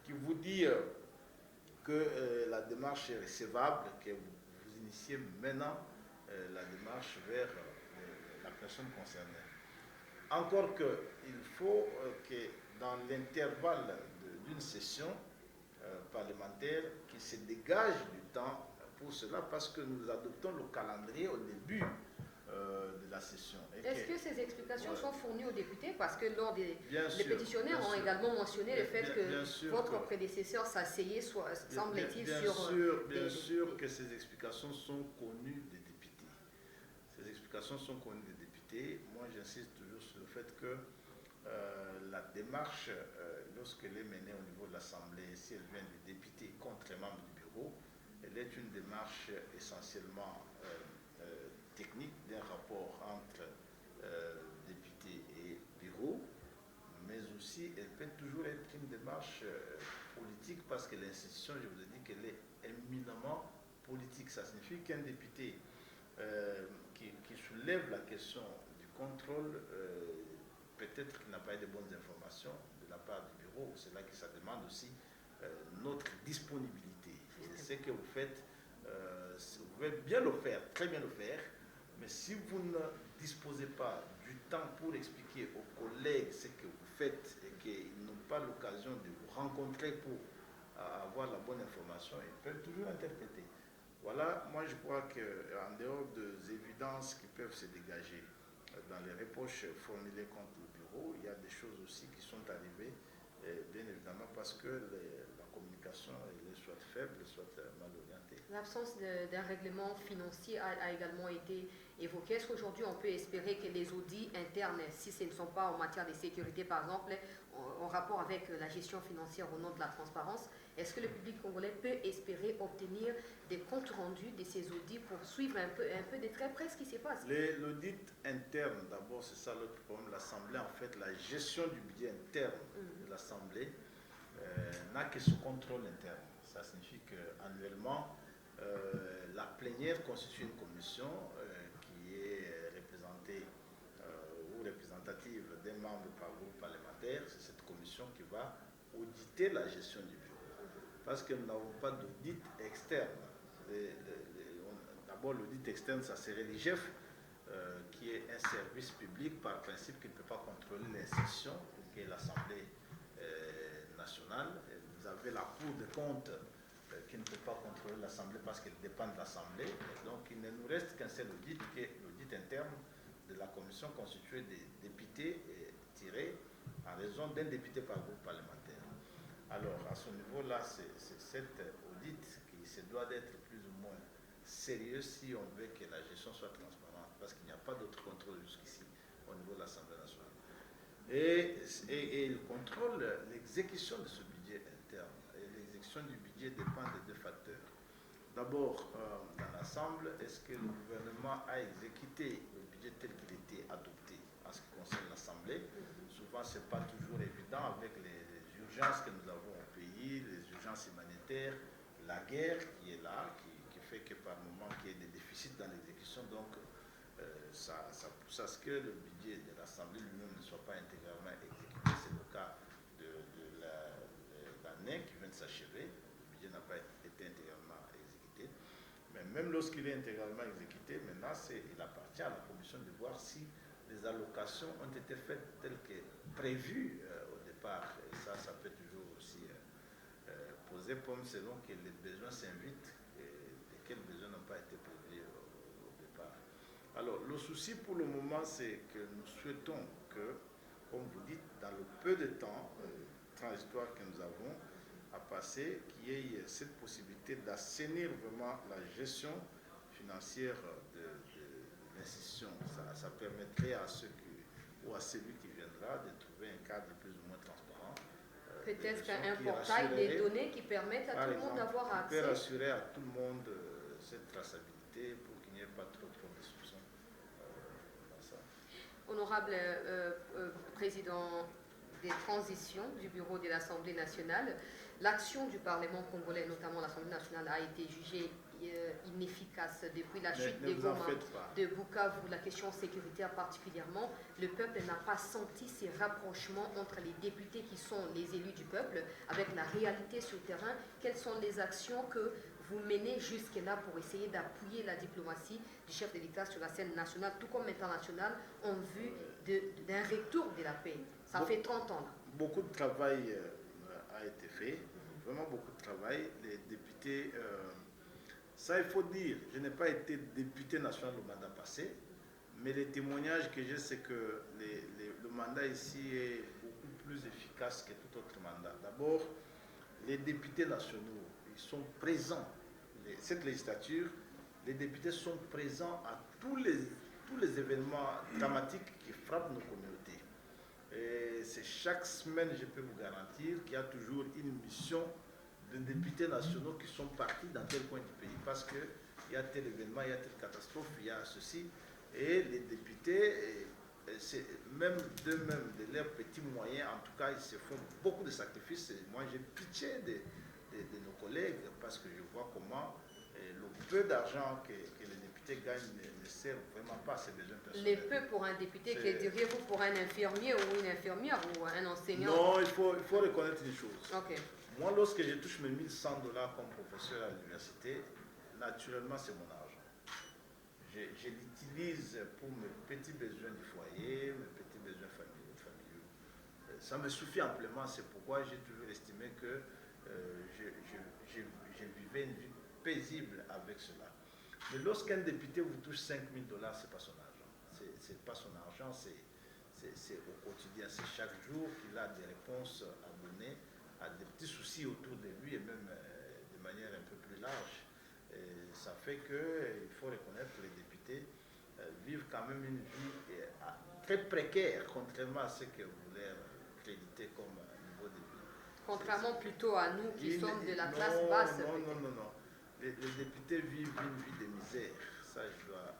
qui vous dit que la démarche est recevable, que vous initiez maintenant la démarche vers la personne concernée. Encore qu'il faut que dans l'intervalle d'une session parlementaire, qu'il se dégage du temps pour cela, parce que nous adoptons le calendrier au début de la session.
Est-ce que ces explications sont fournies aux députés? Parce que lors les pétitionnaires ont également mentionné le fait que votre prédécesseur s'asseyait, semble-t-il, sur...
Bien sûr que ces explications sont connues des députés. Ces explications sont connues des députés. Moi, j'insiste toujours sur le fait que la démarche, lorsqu'elle est menée au niveau de l'Assemblée, si elle vient des députés contre les membres du bureau, elle est une démarche essentiellement technique d'un rapport entre députés et bureau, mais aussi elle peut toujours être une démarche politique, parce que l'institution, je vous ai dit qu'elle est éminemment politique. Ça signifie qu'un député qui soulève la question du contrôle, peut-être qu'il n'a pas eu de bonnes informations de la part du bureau. C'est là que ça demande aussi notre disponibilité. Je sais que vous faites, vous pouvez bien le faire, très bien le faire, mais si vous ne disposez pas du temps pour expliquer aux collègues ce que vous faites et qu'ils n'ont pas l'occasion de vous rencontrer pour avoir la bonne information, ils peuvent toujours interpréter. Voilà, moi je crois qu'en dehors des évidences qui peuvent se dégager dans les reproches formulés contre le bureau, il y a des choses aussi qui sont arrivées, bien évidemment, parce que la communication est soit faible, soit mal orientée.
L'absence d'un règlement financier a également été évoquée. Est-ce qu'aujourd'hui on peut espérer que les audits internes, si ce ne sont pas en matière de sécurité par exemple, en rapport avec la gestion financière au nom de la transparence, est-ce que le public congolais peut espérer obtenir des comptes rendus de ces audits pour suivre un peu de très près ce qui se passe?
L'audit interne, d'abord, c'est ça l'autre problème. L'Assemblée, en fait, la gestion du budget interne de l'Assemblée n'a que ce contrôle interne. Ça signifie qu'annuellement, la plénière constitue une commission qui est représentée ou représentative d'un membre par groupe parlementaire. C'est cette commission qui va auditer la gestion du bureau. Parce que nous n'avons pas d'audit externe. D'abord, l'audit externe, ça serait l'IGF, qui est un service public par principe qui ne peut pas contrôler l'institution, qui est l'Assemblée nationale. Vous avez la Cour des comptes qui ne peut pas contrôler l'Assemblée parce qu'elle dépend de l'Assemblée. Donc, il ne nous reste qu'un seul audit, qui est l'audit interne de la commission constituée des députés tirés en raison d'un député par groupe parlementaire. Alors, à ce niveau-là, c'est cet audit qui se doit d'être plus ou moins sérieux si on veut que la gestion soit transparente, parce qu'il n'y a pas d'autre contrôle jusqu'ici au niveau de l'Assemblée nationale. Et il contrôle l'exécution de ce budget interne. Et l'exécution du budget dépend de deux facteurs. D'abord, dans l'Assemblée, est-ce que le gouvernement a exécuté le budget tel qu'il était adopté en ce qui concerne l'Assemblée? Souvent, ce n'est pas toujours évident avec les urgences que nous avons au pays, les urgences humanitaires, la guerre qui est là, qui fait que par moment il y a des déficits dans l'exécution. Donc, ça pousse à ce que le budget de l'Assemblée lui-même ne soit pas intégralement exécuté. C'est le cas de l'année qui vient de s'achever. Le budget n'a pas été intégralement exécuté. Mais même lorsqu'il est intégralement exécuté, maintenant, il appartient à la Commission de voir si les allocations ont été faites telles que prévues au départ. Et ça peut toujours aussi poser problème selon que les besoins s'invitent et quels besoins n'ont pas été prévus au départ. Alors, le souci pour le moment, c'est que nous souhaitons que, comme vous dites, dans le peu de temps transitoire que nous avons à passer, qu'il y ait cette possibilité d'assainir vraiment la gestion financière de l'institution. Ça ça permettrait à ceux ou à celui qui viendra de trouver un cadre plus ou moins transparent.
Peut-être un portail des données qui permettent à tout le monde d'avoir accès.
Qui peut rassurer à tout le monde cette traçabilité pour qu'il n'y ait pas trop de soupçons dans ça.
Honorable président des transitions du bureau de l'Assemblée nationale, l'action du Parlement congolais, notamment l'Assemblée nationale, a été jugée inefficace depuis la chute des bombes de Bukavu, la question sécuritaire particulièrement. Le peuple n'a pas senti ces rapprochements entre les députés qui sont les élus du peuple avec la réalité sur le terrain. Quelles sont les actions que vous menez jusque-là pour essayer d'appuyer la diplomatie du chef de l'État sur la scène nationale, tout comme internationale, en vue d'un retour de la paix? Ça fait 30 ans là.
Beaucoup de travail a été fait, vraiment beaucoup de travail. Les députés, ça il faut dire, je n'ai pas été député national le mandat passé, mais les témoignages que j'ai, c'est que le mandat ici est beaucoup plus efficace que tout autre mandat. D'abord, les députés nationaux, ils sont présents. Cette législature, les députés sont présents à tous les événements dramatiques qui frappent nos communautés. Et c'est chaque semaine, je peux vous garantir qu'il y a toujours une mission de députés nationaux qui sont partis dans tel coin du pays parce qu'il y a tel événement, il y a telle catastrophe, il y a ceci. Et les députés, même d'eux-mêmes, de leurs petits moyens, en tout cas, ils se font beaucoup de sacrifices. Et moi, j'ai pitié de nos collègues parce que je vois comment le peu d'argent que les députés gagnent ne sert vraiment pas à ses besoins personnels.
Les peu pour un député, que diriez-vous pour un infirmier ou une infirmière ou un enseignant?
Non, il faut reconnaître une chose.
Okay.
Moi, lorsque je touche mes $1 100 comme professeur à l'université, naturellement, c'est mon argent. Je l'utilise pour mes petits besoins du foyer, mes petits besoins familiaux. Ça me suffit amplement, c'est pourquoi j'ai toujours estimé que je vivais une vie paisible avec cela. Mais lorsqu'un député vous touche $5 000, ce n'est pas son argent. C'est pas son argent, c'est au quotidien, c'est chaque jour qu'il a des réponses à donner à des petits soucis autour de lui et même de manière un peu plus large. Et ça fait qu'il faut reconnaître que les députés vivent quand même une vie très précaire, contrairement à ce que vous voulez créditer comme niveau de vie.
Contrairement plutôt à nous qui sommes de la classe basse.
Non. Les députés vivent une vie de misère. Ça, je dois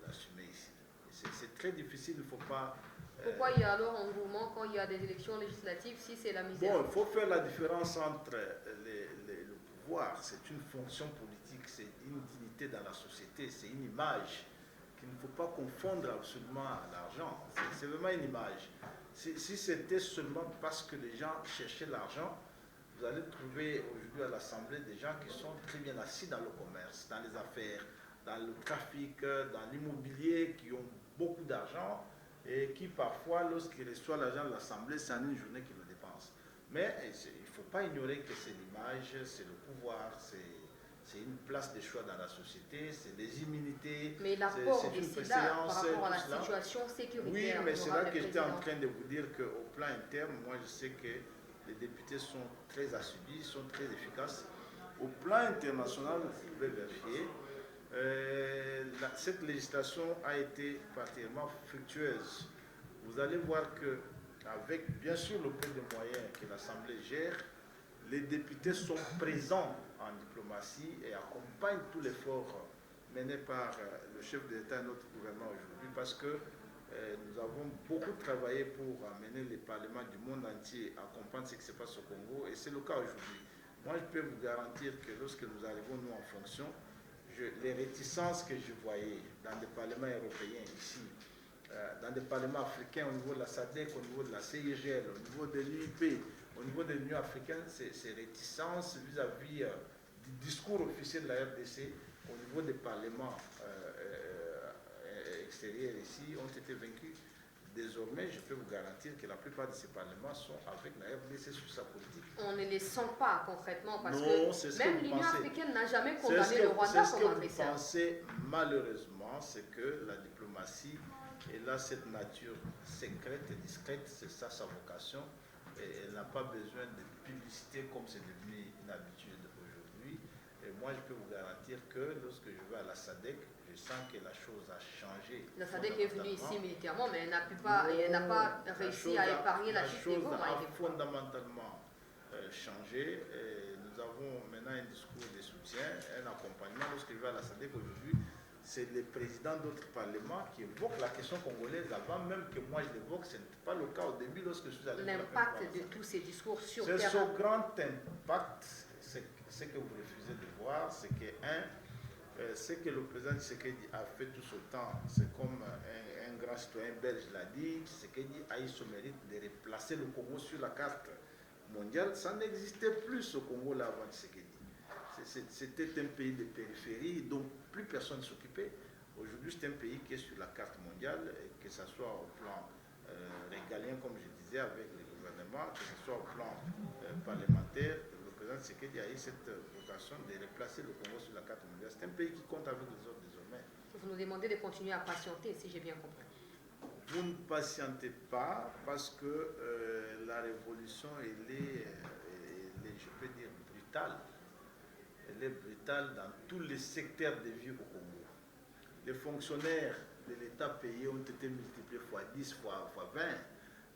l'assumer ici. C'est très difficile, il ne faut pas...
Pourquoi il y a alors un mouvement quand il y a des élections législatives si c'est la misère?
Bon, il faut faire la différence entre le pouvoir, c'est une fonction politique, c'est une dignité dans la société, c'est une image qu'il ne faut pas confondre absolument à l'argent. C'est vraiment une image. Si c'était seulement parce que les gens cherchaient l'argent, vous allez trouver aujourd'hui à l'Assemblée des gens qui sont très bien assis dans le commerce, dans les affaires, dans le trafic, dans l'immobilier, qui ont beaucoup d'argent et qui parfois, lorsqu'ils reçoivent l'argent de l'Assemblée, c'est en une journée qu'ils le dépensent. Mais il ne faut pas ignorer que c'est l'image, c'est le pouvoir, c'est une place de choix dans la société, c'est des immunités.
Mais l'apport des SIDA par rapport à la situation sécuritaire.
Oui, mais c'est là que j'étais en train de vous dire qu'au plan interne, moi je sais que les députés sont très assidus, sont très efficaces. Au plan international, vous pouvez vérifier, cette législation a été particulièrement fructueuse. Vous allez voir que, avec bien sûr le peu de moyens que l'Assemblée gère, les députés sont présents en diplomatie et accompagnent tout l'effort mené par le chef de l'État et notre gouvernement aujourd'hui parce que nous avons beaucoup travaillé pour amener les parlements du monde entier à comprendre ce qui se passe au Congo et c'est le cas aujourd'hui. Moi, je peux vous garantir que lorsque nous arrivons, nous, en fonction, les réticences que je voyais dans des parlements européens ici, dans des parlements africains au niveau de la SADC, au niveau de la CIGL, au niveau de l'UIP, au niveau de l'Union africaine, ces réticences vis-à-vis du discours officiel de la RDC au niveau des parlements extérieurs ici ont été vaincus. Désormais, je peux vous garantir que la plupart de ces parlements sont avec la RDC sur sa politique.
On ne les sent pas concrètement parce que même l'Union africaine n'a jamais condamné le Rwanda comme agresseur.
Ce que vous pensez malheureusement, c'est que la diplomatie, elle a cette nature secrète et discrète, c'est ça sa vocation, et elle n'a pas besoin de publicité comme c'est devenu une habitude aujourd'hui. Et moi, je peux vous garantir que lorsque je vais à la SADC, je sens que la chose a changé.
La SADC est venue ici militairement, mais elle n'a pas réussi à épargner la chute des Goma.
La chose a fondamentalement changé. Et nous avons maintenant un discours de soutien, un accompagnement. Lorsque je vais à la SADC aujourd'hui, c'est les présidents d'autres parlements qui évoquent la question congolaise avant même que moi je l'évoque. Ce n'était pas le cas au début lorsque je suis allé.
L'impact de tous ces discours sur
terrain.
C'est
ce grand impact, ce que vous refusez de voir, c'est que, ce que le président Tshisekedi a fait tout ce temps, c'est comme un grand citoyen belge l'a dit, Tshisekedi a eu ce mérite de replacer le Congo sur la carte mondiale. Ça n'existait plus au Congo là avant Tshisekedi. C'était un pays de périphérie dont plus personne ne s'occupait. Aujourd'hui, c'est un pays qui est sur la carte mondiale, que ce soit au plan régalien, comme je disais, avec les gouvernements, que ce soit au plan parlementaire. Le président Tshisekedi a eu cette vocation de replacer le Congo sur la carte mondiale. C'est un pays qui compte avec les autres désormais.
Vous nous demandez de continuer à patienter, si j'ai bien compris.
Vous ne patientez pas parce que la révolution, elle est, je peux dire, brutale. Elle est brutale dans tous les secteurs de vie au Congo. Les fonctionnaires de l'État payés ont été multipliés fois 10, fois 20.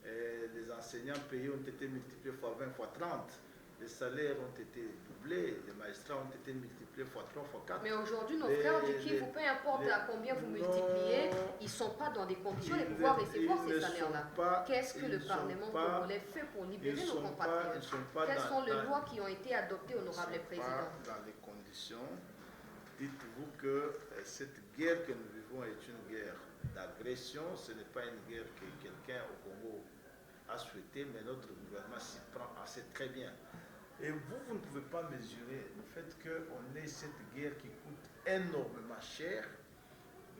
Les enseignants payés ont été multipliés fois 20, fois 30. Les salaires ont été doublés. Les magistrats ont été multipliés fois 3, fois 4.
Mais aujourd'hui, nos frères du Kivu, peu importe à combien vous multipliez, ils ne sont pas dans des conditions de pouvoir recevoir ces salaires-là. Qu'est-ce que le Parlement congolais fait pour libérer nos compatriotes? Quelles sont les lois qui ont été adoptées, honorable président?
Dans les conditions, dites-vous que cette guerre que nous vivons est une guerre d'agression. Ce n'est pas une guerre que quelqu'un au Congo a souhaité, mais notre gouvernement s'y prend assez très bien. Et vous ne pouvez pas mesurer le fait qu'on ait cette guerre qui coûte énormément cher,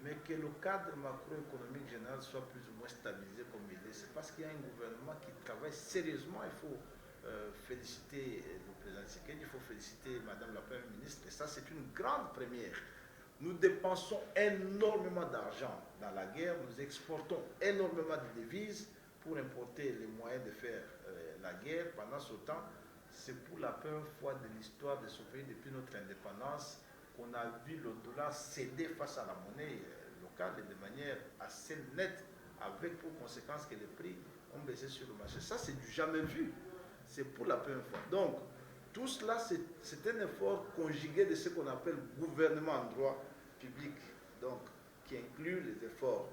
mais que le cadre macroéconomique général soit plus ou moins stabilisé comme il est. C'est parce qu'il y a un gouvernement qui travaille sérieusement. Il faut féliciter le président Tshisekedi, il faut féliciter Madame la Première ministre. Et ça, c'est une grande première. Nous dépensons énormément d'argent dans la guerre, nous exportons énormément de devises pour importer les moyens de faire la guerre. Pendant ce temps, c'est pour la première fois de l'histoire de ce pays depuis notre indépendance qu'on a vu le dollar céder face à la monnaie locale et de manière assez nette, avec pour conséquence que les prix ont baissé sur le marché. Ça, c'est du jamais vu. C'est pour la première fois. Donc, tout cela, c'est un effort conjugué de ce qu'on appelle gouvernement en droit public, donc qui inclut les efforts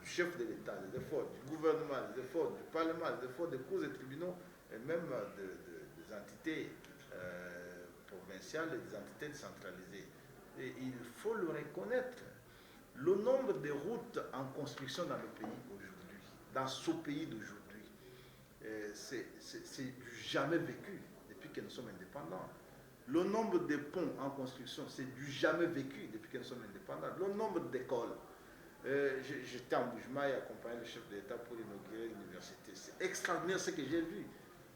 du chef de l'État, les efforts du gouvernement, les efforts du Parlement, les efforts des cours et tribunaux, et même des entités provinciales et des entités décentralisées. Et il faut le reconnaître. Le nombre de routes en construction dans le pays aujourd'hui, dans ce pays d'aujourd'hui, c'est du jamais vécu depuis que nous sommes indépendants. Le nombre de ponts en construction, c'est du jamais vécu depuis que nous sommes indépendants. Le nombre d'écoles. J'étais en Bujumaï accompagné le chef de l'État pour inaugurer l'université. C'est extraordinaire ce que j'ai vu.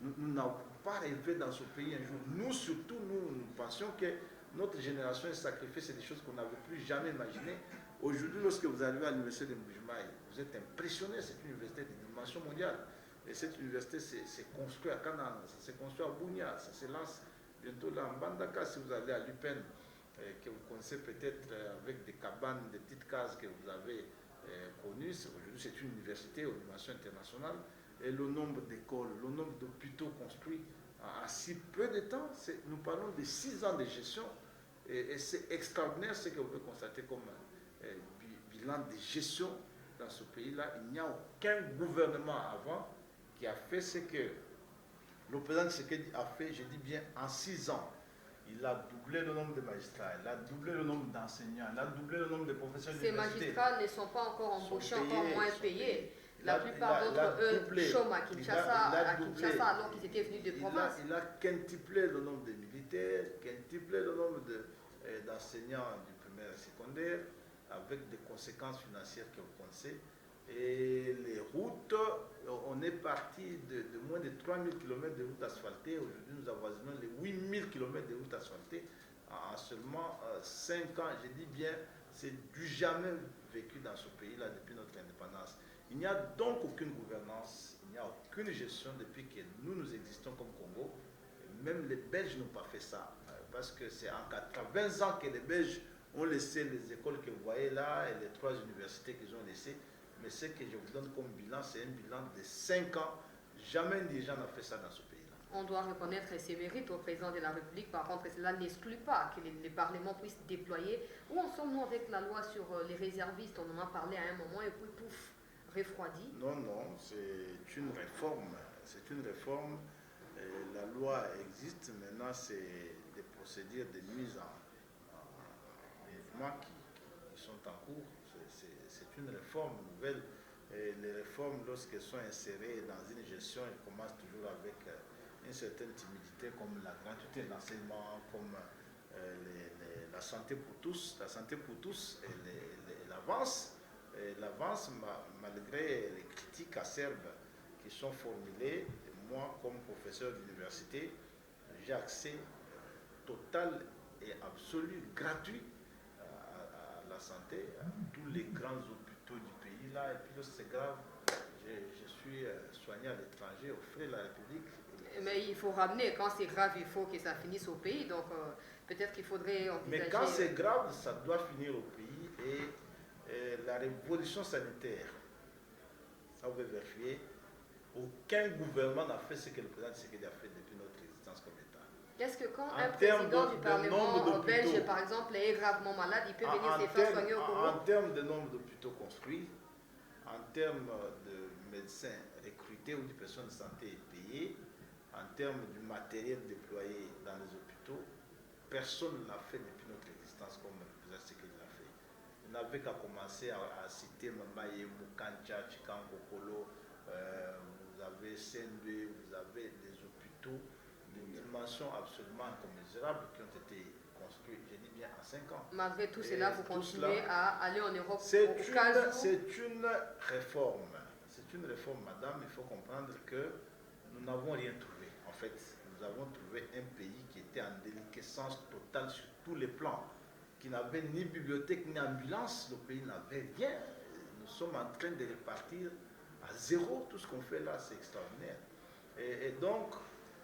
Nous n'avons pas rêvé dans ce pays un jour. Nous, surtout, nous pensions que notre génération est sacrifiée. C'est des choses qu'on n'avait plus jamais imaginées. Aujourd'hui, lorsque vous arrivez à l'université de Bujumaï, vous êtes impressionné. C'est une université de dimension mondiale. Et cette université s'est construite à Canaan, ça s'est construit à Bunia, ça se lance bientôt là en Bandaka. Si vous allez à l'UPEN, que vous connaissez peut-être avec des cabanes, des petites cases que vous avez connues, aujourd'hui c'est une université aux dimensions internationales. Et le nombre d'écoles, le nombre d'hôpitaux construits en si peu de temps, nous parlons de 6 ans de gestion. Et c'est extraordinaire ce que vous pouvez constater comme bilan de gestion dans ce pays-là. Il n'y a aucun gouvernement avant qui a fait ce que le président Tshisekedi a fait, je dis bien, en 6 ans. Il a doublé le nombre de magistrats, il a doublé le nombre d'enseignants, il a doublé le nombre de professeurs d'université.
Ces magistrats ne sont pas encore embauchés, encore moins payés. La plupart d'entre eux chôment à Kinshasa, alors qu'ils étaient venus de province.
Il a quintuplé le nombre de militaires, quintuplé le nombre d'enseignants du primaire et secondaire, avec des conséquences financières que vous connaissez. Et les routes, on est parti de moins de 3000 km de routes asphaltées. Aujourd'hui, nous avoisinons les 8000 km de routes asphaltées en seulement 5 ans. Je dis bien, c'est du jamais vécu dans ce pays-là depuis notre indépendance. Il n'y a donc aucune gouvernance, il n'y a aucune gestion depuis que nous existons comme Congo. même les Belges n'ont pas fait ça. Parce que c'est en 80 ans que les Belges ont laissé les écoles que vous voyez là et les 3 universités qu'ils ont laissées. Mais ce que je vous donne comme bilan, c'est un bilan de 5 ans. Jamais un dirigeant n'a fait ça dans ce pays-là.
On doit reconnaître ses mérites au président de la République. Par contre, cela n'exclut pas que les parlements puissent déployer. Où en sommes-nous avec la loi sur les réservistes? On en a parlé à un moment et puis pouf, refroidi.
Non, non, c'est une réforme. C'est une réforme. La loi existe. Maintenant, c'est des procédures de mise en mouvement qui sont en cours. C'est une réforme nouvelle. Et les réformes, lorsqu'elles sont insérées dans une gestion, elles commencent toujours avec une certaine timidité, comme la gratuité de l'enseignement, comme la santé pour tous. La santé pour tous et l'avance. L'avance, malgré les critiques acerbes qui sont formulées, moi, comme professeur d'université, j'ai accès total et absolu, gratuit à la santé, à tous les grands hôpitaux du pays là. Et puis lorsque c'est grave, je suis soigné à l'étranger, aux frais de la République.
Mais il faut ramener, quand c'est grave, il faut que ça finisse au pays. Donc peut-être qu'il faudrait envisager...
Mais quand c'est grave, ça doit finir au pays. Et la révolution sanitaire, ça vous pouvez vérifier, aucun gouvernement n'a fait ce que le président Tshisekedi a fait depuis notre existence comme État.
Est-ce que quand un président du Parlement belge, par exemple, est gravement malade, il peut venir se faire soigner au Congo?
En termes de nombre d'hôpitaux construits, en termes de médecins recrutés ou de personnes de santé payées, en termes du matériel déployé dans les hôpitaux, personne ne l'a fait depuis notre existence comme le président Tshisekedi l'a fait. Vous n'avez qu'à commencer à citer Mamaye, Mukancha, Chikankokolo, vous avez Sendwe, vous avez des hôpitaux de dimensions absolument incommensurables qui ont été construits, je dis bien, en 5 ans.
Malgré tout cela, vous continuez à aller en Europe
c'est une réforme. C'est une réforme, madame. Il faut comprendre que nous n'avons rien trouvé. En fait, nous avons trouvé un pays qui était en déliquescence totale sur tous les plans, qui n'avait ni bibliothèque ni ambulance. Le pays n'avait rien. Nous sommes en train de repartir à zéro. Tout ce qu'on fait là, c'est extraordinaire. Et donc,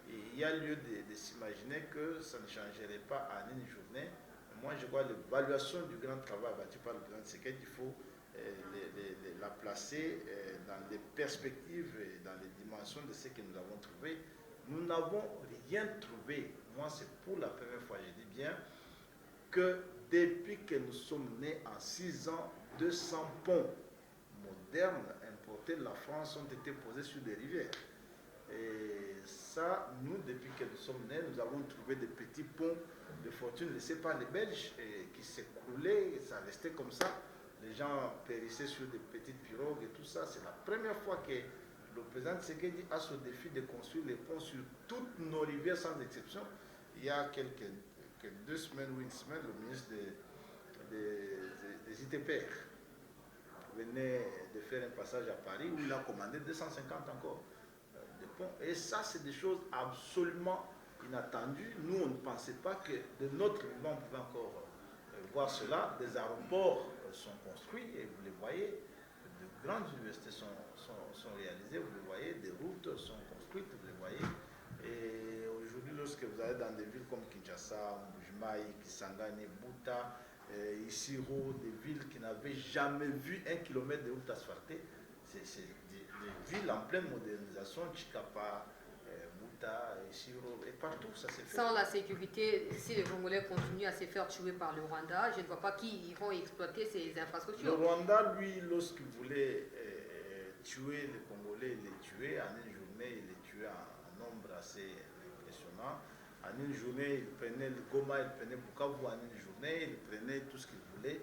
il y a lieu de s'imaginer que ça ne changerait pas en une journée. Moi, je vois l'évaluation du grand travail bâti par le président Tshisekedi. Il faut la placer dans les perspectives et dans les dimensions de ce que nous avons trouvé. Nous n'avons rien trouvé. Moi, c'est pour la première fois, je dis bien, que depuis que nous sommes nés en 6 ans, 200 ponts modernes importés de la France ont été posés sur des rivières. Et ça, nous, depuis que nous sommes nés, nous avons trouvé des petits ponts de fortune laissés par les Belges et qui s'écroulaient, ça restait comme ça. Les gens périssaient sur des petites pirogues et tout ça. C'est la première fois que le président Tshisekedi a ce défi de construire les ponts sur toutes nos rivières sans exception. Il y a quelques 2 semaines ou une semaine, le ministre des ITPR venait de faire un passage à Paris où il a commandé 250 encore de ponts. Et ça, c'est des choses absolument inattendues. Nous, on ne pensait pas que de notre vivant, on pouvait encore voir cela. Des aéroports sont construits et vous les voyez. De grandes universités sont réalisées, vous les voyez. Des routes sont construites, vous les voyez. Et aujourd'hui, lorsque vous allez dans des villes comme Kinshasa, Mbujimayi, Kisangani, Buta, Isiro, des villes qui n'avaient jamais vu 1 kilomètre de route asphaltée, c'est des villes en pleine modernisation, Chikapa, Buta, Isiro, et partout ça s'est fait.
Sans la sécurité, si les Congolais continuent à se faire tuer par le Rwanda, je ne vois pas qui vont exploiter ces infrastructures.
Le Rwanda, lui, lorsqu'il voulait tuer les Congolais, il les tuait en une journée, il les tuait en nombre assez impressionnant. En une journée, il prenait le Goma, il prenait Bukavu en une journée, il prenait tout ce qu'il voulait.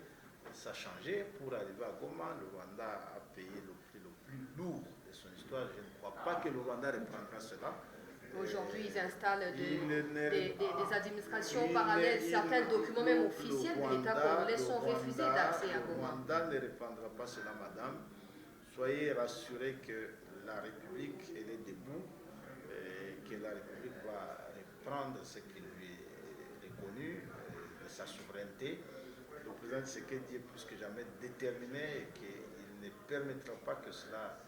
Ça changeait pour arriver à Goma. Le Rwanda a payé le prix le plus lourd de son histoire. Je ne crois pas que le Rwanda reprendra cela.
Aujourd'hui, ils installent des administrations parallèles. Certains documents, même officiels de l'État congolais, sont refusés d'accès à Goma.
Le Rwanda ne reprendra pas cela, madame. Soyez rassurés que la République, elle est debout, et que la République va reprendre ce qui lui est reconnu, de sa souveraineté. Le président Tshisekedi est plus que jamais déterminé et qu'il ne permettra pas que cela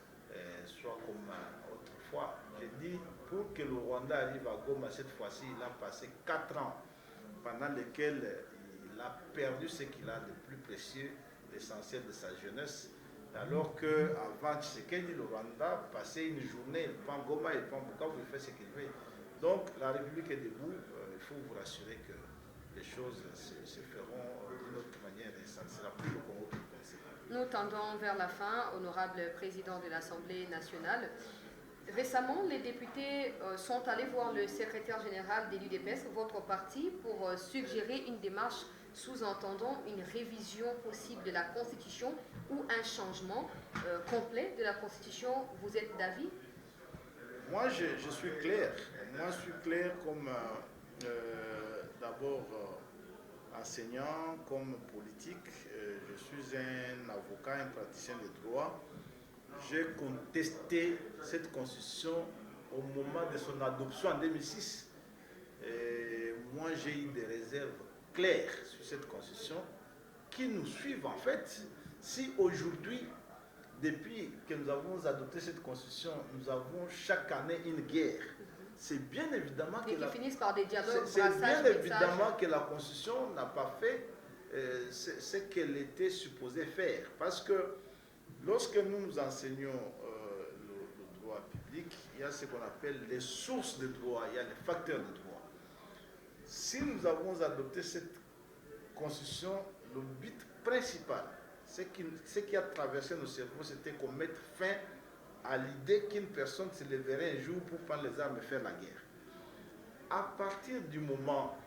soit comme autrefois. J'ai dit, pour que le Rwanda arrive à Goma cette fois-ci, il a passé 4 ans pendant lesquels il a perdu ce qu'il a de plus précieux, l'essentiel de sa jeunesse. Alors qu'avant Tshisekedi, le Rwanda passait une journée, il prend Goma, il prend Bukavu, il fait ce qu'il veut. Donc la République est debout, il faut vous rassurer que les choses se feront d'une autre manière et ça ne sera plus le Congo qui pensait.
Nous tendons vers la fin, honorable président de l'Assemblée nationale. Récemment, les députés sont allés voir le secrétaire général de l'UDPS, votre parti, pour suggérer une démarche sous-entendant une révision possible de la Constitution ou un changement complet de la Constitution. Vous êtes d'avis?
Moi, je suis clair. Moi, je suis clair comme d'abord enseignant, comme politique. Je suis un avocat, un praticien de droit. J'ai contesté cette constitution au moment de son adoption en 2006. Et moi, j'ai eu des réserves claires sur cette constitution qui nous suivent en fait. Si aujourd'hui, depuis que nous avons adopté cette constitution, nous avons chaque année une guerre, c'est bien évidemment que la constitution n'a pas fait ce qu'elle était supposée faire. Parce que lorsque nous enseignons le droit public, il y a ce qu'on appelle les sources de droit, il y a les facteurs de droit. Si nous avons adopté cette constitution, le but principal, ce qui a traversé nos cerveaux, c'était qu'on mette fin à l'idée qu'une personne se lèverait un jour pour prendre les armes et faire la guerre. À partir du moment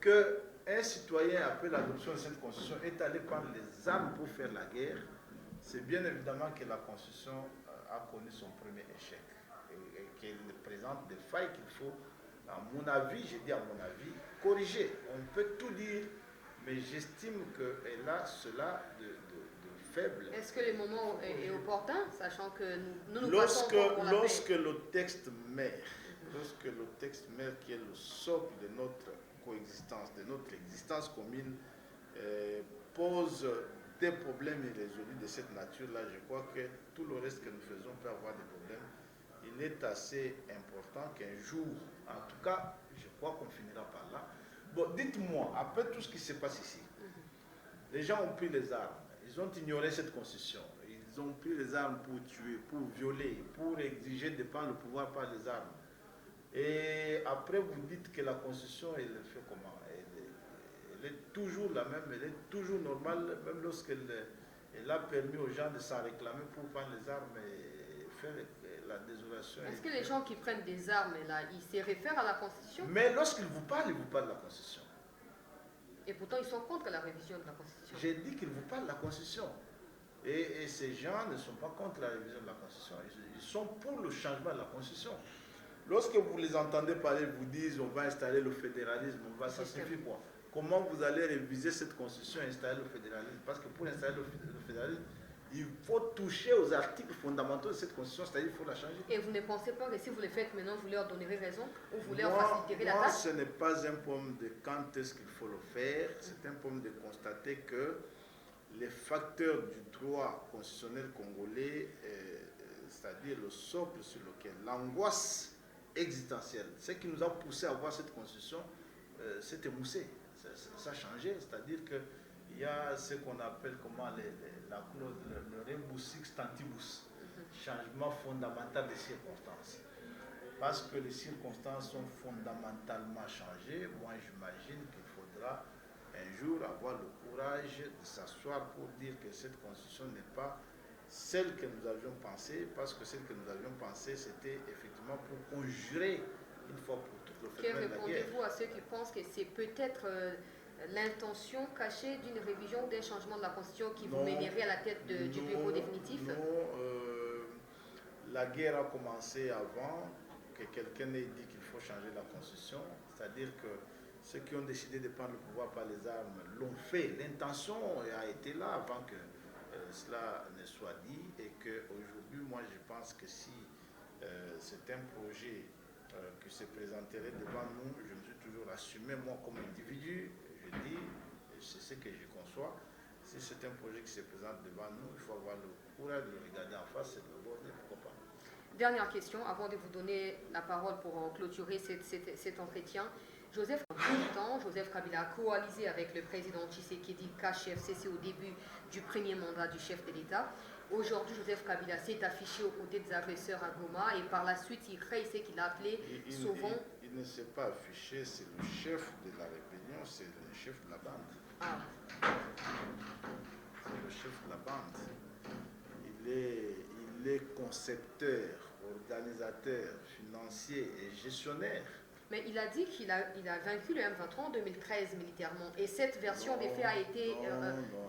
qu'un citoyen, après l'adoption de cette constitution, est allé prendre les armes pour faire la guerre, c'est bien évidemment que la constitution a connu son premier échec et qu'elle présente des failles qu'il faut, à mon avis, je dis à mon avis, corriger. On peut tout dire, mais j'estime qu'elle a cela de faible.
Est-ce que le moment est opportun, sachant que nous
lorsque le texte mère, qui est le socle de notre coexistence, de notre existence commune, pose des problèmes irrésolus de cette nature-là, je crois que tout le reste que nous faisons peut avoir des problèmes. Il est assez important qu'un jour, en tout cas, je crois qu'on finira par là. Bon, dites-moi, après tout ce qui se passe ici, les gens ont pris les armes, ils ont ignoré cette constitution, ils ont pris les armes pour tuer, pour violer, pour exiger de prendre le pouvoir par les armes. Et après, vous dites que la constitution, elle fait comment? Elle est toujours la même, elle est toujours normale, même lorsqu'elle a permis aux gens de s'en réclamer pour prendre les armes et faire la désolation.
Est-ce que les gens qui prennent des armes, là, ils se réfèrent à la Constitution?
Mais lorsqu'ils vous parlent de la Constitution.
Et pourtant, ils sont contre la révision de la Constitution.
J'ai dit qu'ils vous parlent de la Constitution. Et ces gens ne sont pas contre la révision de la Constitution. Ils sont pour le changement de la Constitution. Lorsque vous les entendez parler, vous disent on va installer le fédéralisme, ça signifie quoi? Comment vous allez réviser cette constitution et installer le fédéralisme? Parce que pour installer le fédéralisme, il faut toucher aux articles fondamentaux de cette constitution, c'est-à-dire qu'il faut la changer.
Et vous ne pensez pas que si vous le faites maintenant, vous leur donnerez raison ou vous leur faciliterez la tâche?
Ce n'est pas un problème de quand est-ce qu'il faut le faire, c'est un problème de constater que les facteurs du droit constitutionnel congolais, c'est-à-dire le socle sur lequel l'angoisse existentielle, ce qui nous a poussé à avoir cette constitution, s'est émoussé, ça a changé, c'est-à-dire qu'il y a ce qu'on appelle comment la clause, le rebus sixtantibus, changement fondamental des circonstances. Parce que les circonstances sont fondamentalement changées, moi j'imagine qu'il faudra un jour avoir le courage de s'asseoir pour dire que cette constitution n'est pas celle que nous avions pensée, parce que celle que nous avions pensée, c'était effectivement pour conjurer une fois pour toutes le phénomène de la guerre.
Que répondez-vous à ceux qui pensent que c'est peut-être l'intention cachée d'une révision ou d'un changement de la Constitution qui vous mènerait à la tête du bureau définitif?
Non, la guerre a commencé avant que quelqu'un ait dit qu'il faut changer la Constitution, c'est-à-dire que ceux qui ont décidé de prendre le pouvoir par les armes l'ont fait. L'intention a été là avant que cela ne soit dit, et qu'aujourd'hui, moi je pense que si c'est un projet qui se présenterait devant nous, je me suis toujours assumé, moi comme individu, je dis, c'est ce que je conçois, Si c'est un projet qui se présente devant nous, il faut avoir le courage de le regarder en face et de l'aborder, pourquoi pas.
Dernière question, avant de vous donner la parole pour clôturer cet entretien. Joseph Kabila a coalisé avec le président Tshisekedi KCFCC au début du premier mandat du chef de l'État. Aujourd'hui, Joseph Kabila s'est affiché aux côtés des agresseurs à Goma et par la suite, il crée ce qu'il a appelé souvent...
Il ne s'est pas affiché, c'est le chef de la rébellion, c'est le chef de la bande.
Ah.
C'est le chef de la bande. Il est concepteur, organisateur, financier et gestionnaire.
Mais il a dit qu'il a vaincu le M23 en 2013 militairement. Et cette version des faits a été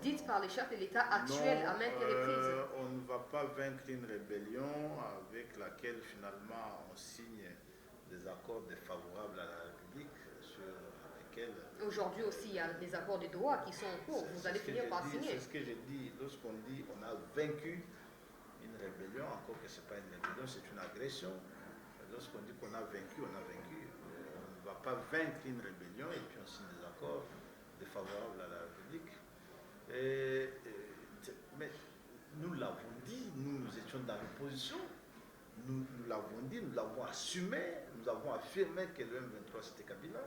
dite par le chef de l'État actuel à maintes reprises.
On ne va pas vaincre une rébellion avec laquelle finalement on signe des accords défavorables à la République sur lesquels...
Aujourd'hui aussi, il y a des accords de Doha qui sont en cours. Vous allez finir par signer.
C'est ce que j'ai dit. Lorsqu'on dit on a vaincu une rébellion, encore que ce n'est pas une rébellion, c'est une agression. Lorsqu'on dit qu'on a vaincu, on a vaincu. On ne va pas vaincre une rébellion et puis on signe des accords défavorables à la République. Mais nous l'avons dit, nous étions dans l'opposition. Nous l'avons dit, nous l'avons assumé, nous avons affirmé que le M23 c'était Kabila.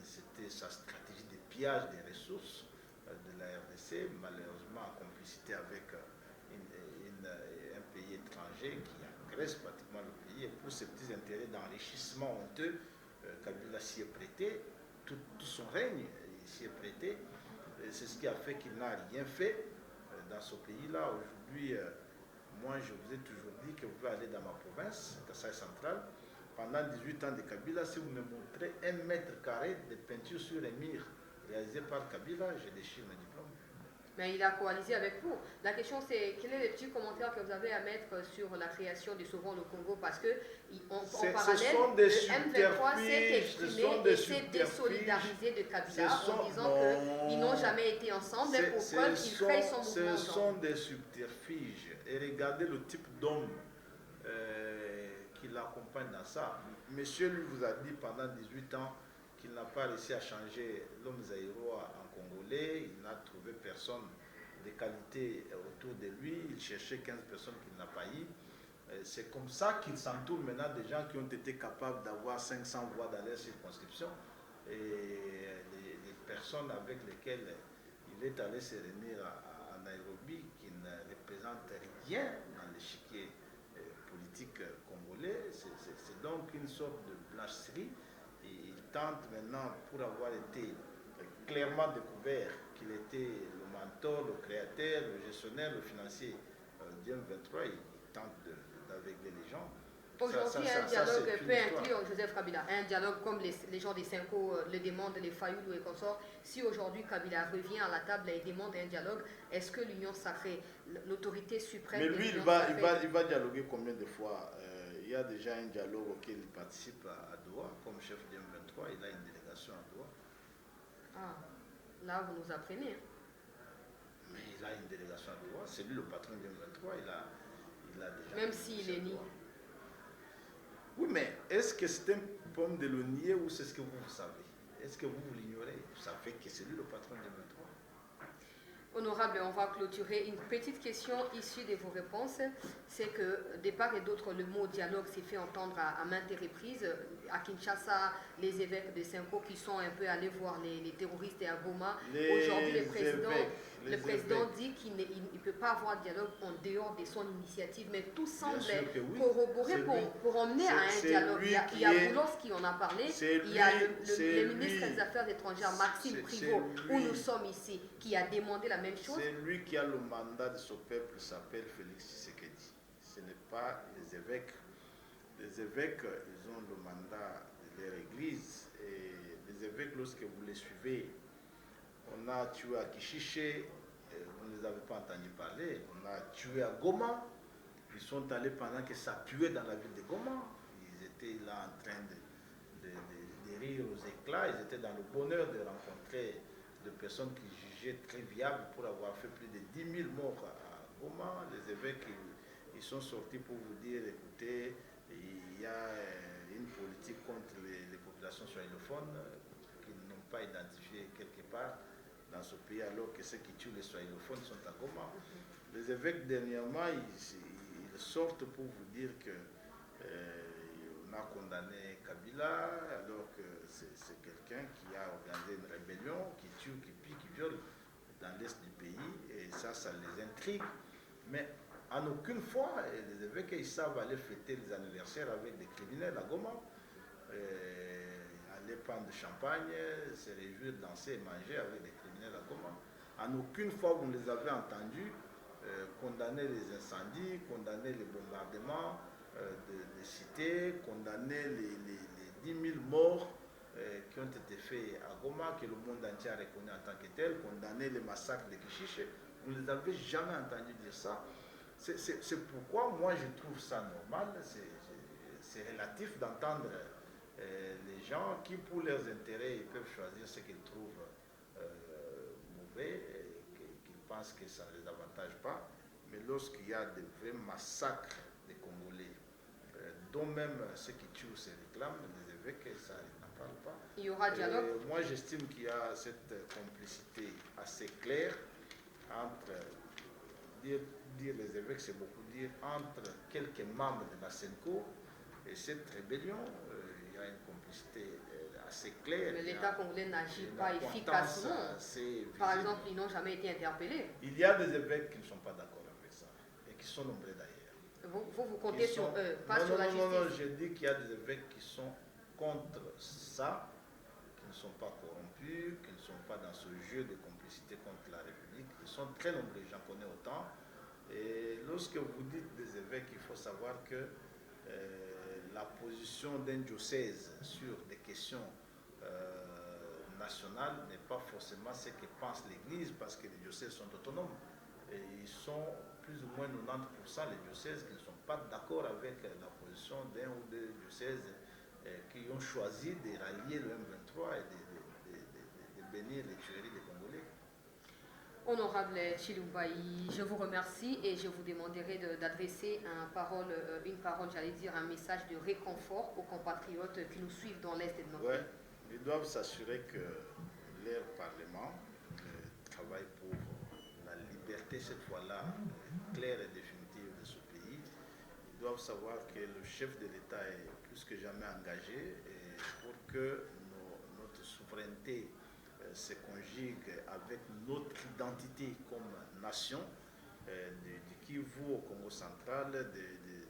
C'était sa stratégie de pillage des ressources de la RDC, malheureusement en complicité avec un pays étranger qui agresse pratiquement le pays. Et pour ses petits intérêts d'enrichissement honteux, Kabila s'y est prêté, tout son règne s'y est prêté. C'est ce qui a fait qu'il n'a rien fait dans ce pays-là. Aujourd'hui, moi je vous ai toujours dit que vous pouvez aller dans ma province, Kasaï central, pendant 18 ans de Kabila, si vous me montrez 1 mètre carré de peinture sur les murs réalisé par Kabila, je déchire mes diplômes.
Mais il a coalisé avec vous. La question c'est, quel est le petit commentaire que vous avez à mettre sur la création de Sauvons le Congo? Parce que en parallèle, le M23 s'est exprimé et s'est désolidarisé de Kabila en disant qu'ils n'ont jamais été ensemble. Pourquoi il crée son mouvement?
Ce sont des subterfuges. Et regardez le type d'homme qui l'accompagne dans ça. Monsieur lui vous a dit pendant 18 ans qu'il n'a pas réussi à changer l'homme zaïrois en congolais, il n'a trouvé personne de qualité autour de lui, il cherchait 15 personnes qu'il n'a pas eu. C'est comme ça qu'il s'entoure maintenant des gens qui ont été capables d'avoir 500 voix dans leur circonscription et les personnes avec lesquelles il est allé se réunir à Nairobi qui ne représentent rien dans l'échiquier politique congolais. C'est donc une sorte de blancherie. Il tente maintenant, pour avoir été clairement découvert qu'il était le mentor, le créateur, le gestionnaire, le financier du M23, il tente d'aveugler les gens.
Aujourd'hui, un dialogue peut inclure Joseph Kabila, un dialogue comme les gens des Cinco le demandent, les Fayoulou et consorts. Si aujourd'hui Kabila revient à la table et demande un dialogue, est-ce que l'Union sacrée, l'autorité suprême...
Mais lui, il va dialoguer combien de fois? Il y a déjà un dialogue auquel il participe à Doha, comme chef du M23, il a une délégation à Doha.
Ah, là vous nous apprenez. Hein.
Mais il a une délégation à Doha, c'est lui le patron du M23, il a déjà...
Même s'il est ni.
Oui, mais est-ce que c'est un pomme de le nier ou c'est ce que vous savez? Est-ce que vous l'ignorez? Vous savez que c'est lui le patron du M23.
Honorable, on va clôturer une petite question issue de vos réponses. C'est que, de part et d'autre, le mot dialogue s'est fait entendre à maintes reprises. À Kinshasa, les évêques de Cinco qui sont un peu allés voir les terroristes et à Goma. Aujourd'hui, le président dit qu'il ne peut pas avoir de dialogue en dehors de son initiative, mais tout semble corroborer pour emmener à un dialogue. Il y a Boulos qui en a parlé, il y a le ministre des Affaires étrangères, Maxime Privot, où nous sommes ici, qui a demandé la même chose.
C'est lui qui a le mandat de ce peuple, s'appelle Félix Tshisekedi. Ce n'est pas les évêques. Les évêques, ils ont le mandat de leur église. Et les évêques, lorsque vous les suivez, on a tué à Kishiché, vous ne les avez pas entendu parler. On a tué à Goma. Ils sont allés pendant que ça puait dans la ville de Goma. Ils étaient là en train de rire aux éclats. Ils étaient dans le bonheur de rencontrer des personnes qui jugeaient très viables pour avoir fait plus de 10 000 morts à Goma. Les évêques, ils sont sortis pour vous dire, écoutez, il y a une politique contre les populations swahilophones qui n'ont pas identifié quelque part. dans ce pays, alors que ceux qui tuent les swahilophones sont à Goma. Les évêques, dernièrement, ils sortent pour vous dire que on a condamné Kabila, alors que c'est quelqu'un qui a organisé une rébellion, qui tue, qui pille, qui viole dans l'est du pays, et ça les intrigue. Mais en aucune fois, les évêques, ils savent aller fêter les anniversaires avec des criminels à Goma, aller prendre du champagne, se réjouir, danser et manger avec des criminels à Goma. En aucune fois, vous les avez entendus condamner les incendies, condamner les bombardements des cités, condamner les 10 000 morts qui ont été faits à Goma, que le monde entier a reconnu en tant que tel, condamner les massacres de Kishiche. Vous ne les avez jamais entendus dire ça. C'est pourquoi moi je trouve ça normal, c'est relatif d'entendre les gens qui, pour leurs intérêts, ils peuvent choisir ce qu'ils trouvent mauvais, qu'ils pensent que ça ne les avantage pas. Mais lorsqu'il y a de vrais massacres des Congolais, dont même ceux qui tuent se réclament, les évêques, ça n'en parle pas.
Il y aura dialogue.
Moi, j'estime qu'il y a cette complicité assez claire entre, dire les évêques, c'est beaucoup dire, entre quelques membres de la SENCO et cette rébellion. Il y a une complicité assez claire.
Mais l'État congolais n'agit pas efficacement. Par exemple, ils n'ont jamais été interpellés.
Il y a des évêques qui ne sont pas d'accord avec ça, et qui sont nombreux d'ailleurs.
Vous comptez sur eux, pas sur la justice.
Non, je dis qu'il y a des évêques qui sont contre ça, qui ne sont pas corrompus, qui ne sont pas dans ce jeu de complicité contre la République. Ils sont très nombreux, j'en connais autant. Et lorsque vous dites des évêques, il faut savoir que la position d'un diocèse sur des questions nationales n'est pas forcément ce que pense l'Église, parce que les diocèses sont autonomes. Et ils sont plus ou moins 90% les diocèses qui ne sont pas d'accord avec la position d'un ou deux diocèses qui ont choisi de rallier le M23 et de bénir les tueries des Congolais.
Honorable Chilumbaï, je vous remercie et je vous demanderai d'adresser une parole, j'allais dire un message de réconfort aux compatriotes qui nous suivent dans l'Est de notre pays.
Ils doivent s'assurer que leur Parlement travaille pour la liberté, cette fois-là, claire et définitive de ce pays. Ils doivent savoir que le chef de l'État est plus que jamais engagé pour que notre souveraineté se conjugue avec notre identité comme nation, du Kivu au Congo central, du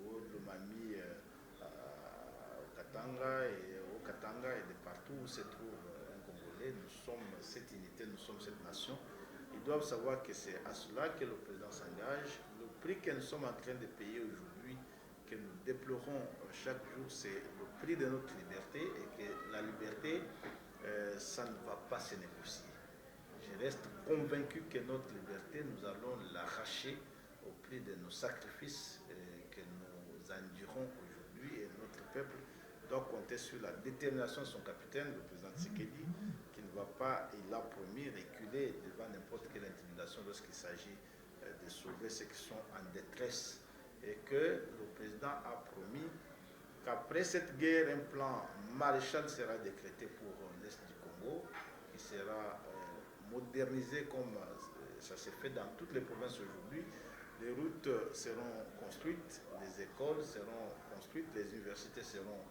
Haut-Lomami au Katanga et de partout où se trouve un Congolais. Nous sommes cette unité, nous sommes cette nation. Ils doivent savoir que c'est à cela que le président s'engage. Le prix que nous sommes en train de payer aujourd'hui, que nous déplorons chaque jour, c'est le prix de notre liberté, et que la liberté, ça ne va pas se négocier. Je reste convaincu que notre liberté, nous allons l'arracher au prix de nos sacrifices que nous endurons aujourd'hui, et notre peuple doit compter sur la détermination de son capitaine, le président Tshisekedi, qui ne va pas, il a promis, reculer devant n'importe quelle intimidation lorsqu'il s'agit de sauver ceux qui sont en détresse, et que le président a promis qu'après cette guerre, un plan Maréchal sera décrété pour l'Est du Congo, qui sera modernisé comme ça se fait dans toutes les provinces aujourd'hui. Les routes seront construites, les écoles seront construites, les universités seront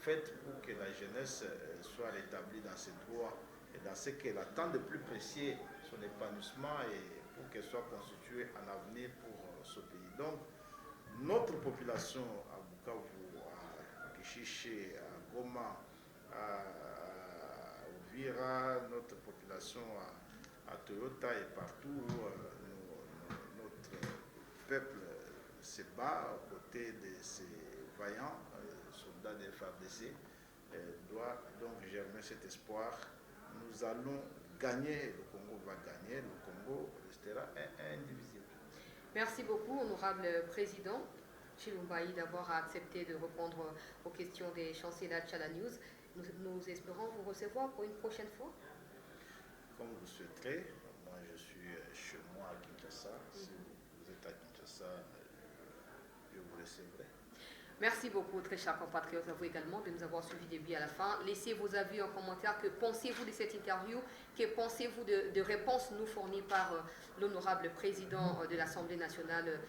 faites pour que la jeunesse soit rétablie dans ses droits et dans ce qu'elle attend de plus précieux, son épanouissement, et pour qu'elle soit constituée en avenir pour ce pays. Donc, notre population à Bukavu, à Kishiche, à Goma, à Uvira, notre population à Toyota et partout où notre peuple se bat aux côtés de ces vaillants soldats de FARDC, doit donc germer cet espoir. Nous allons gagner, le Congo va gagner, le Congo restera indivisible.
Merci beaucoup, honorable président Chilumbaï, d'avoir accepté de répondre aux questions des chanceliers d'Achala News. Nous espérons vous recevoir pour une prochaine fois.
Comme vous souhaiterez, moi je suis chez moi à Kinshasa. Si vous êtes à Kinshasa, je vous recevrai.
Merci beaucoup, très chers compatriotes, à vous également de nous avoir suivis du début à la fin. Laissez vos avis en commentaire. Que pensez-vous de cette interview? Que pensez-vous de réponses nous fournies par l'honorable président de l'Assemblée nationale,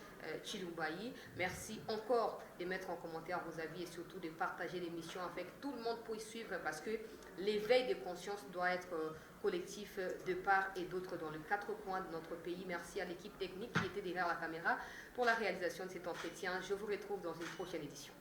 Chilumbayi? Merci encore de mettre en commentaire vos avis et surtout de partager l'émission afin que tout le monde puisse suivre parce que l'éveil de conscience doit être collectif de part et d'autre dans les quatre coins de notre pays. Merci à l'équipe technique qui était derrière la caméra pour la réalisation de cet entretien. Je vous retrouve dans une prochaine édition.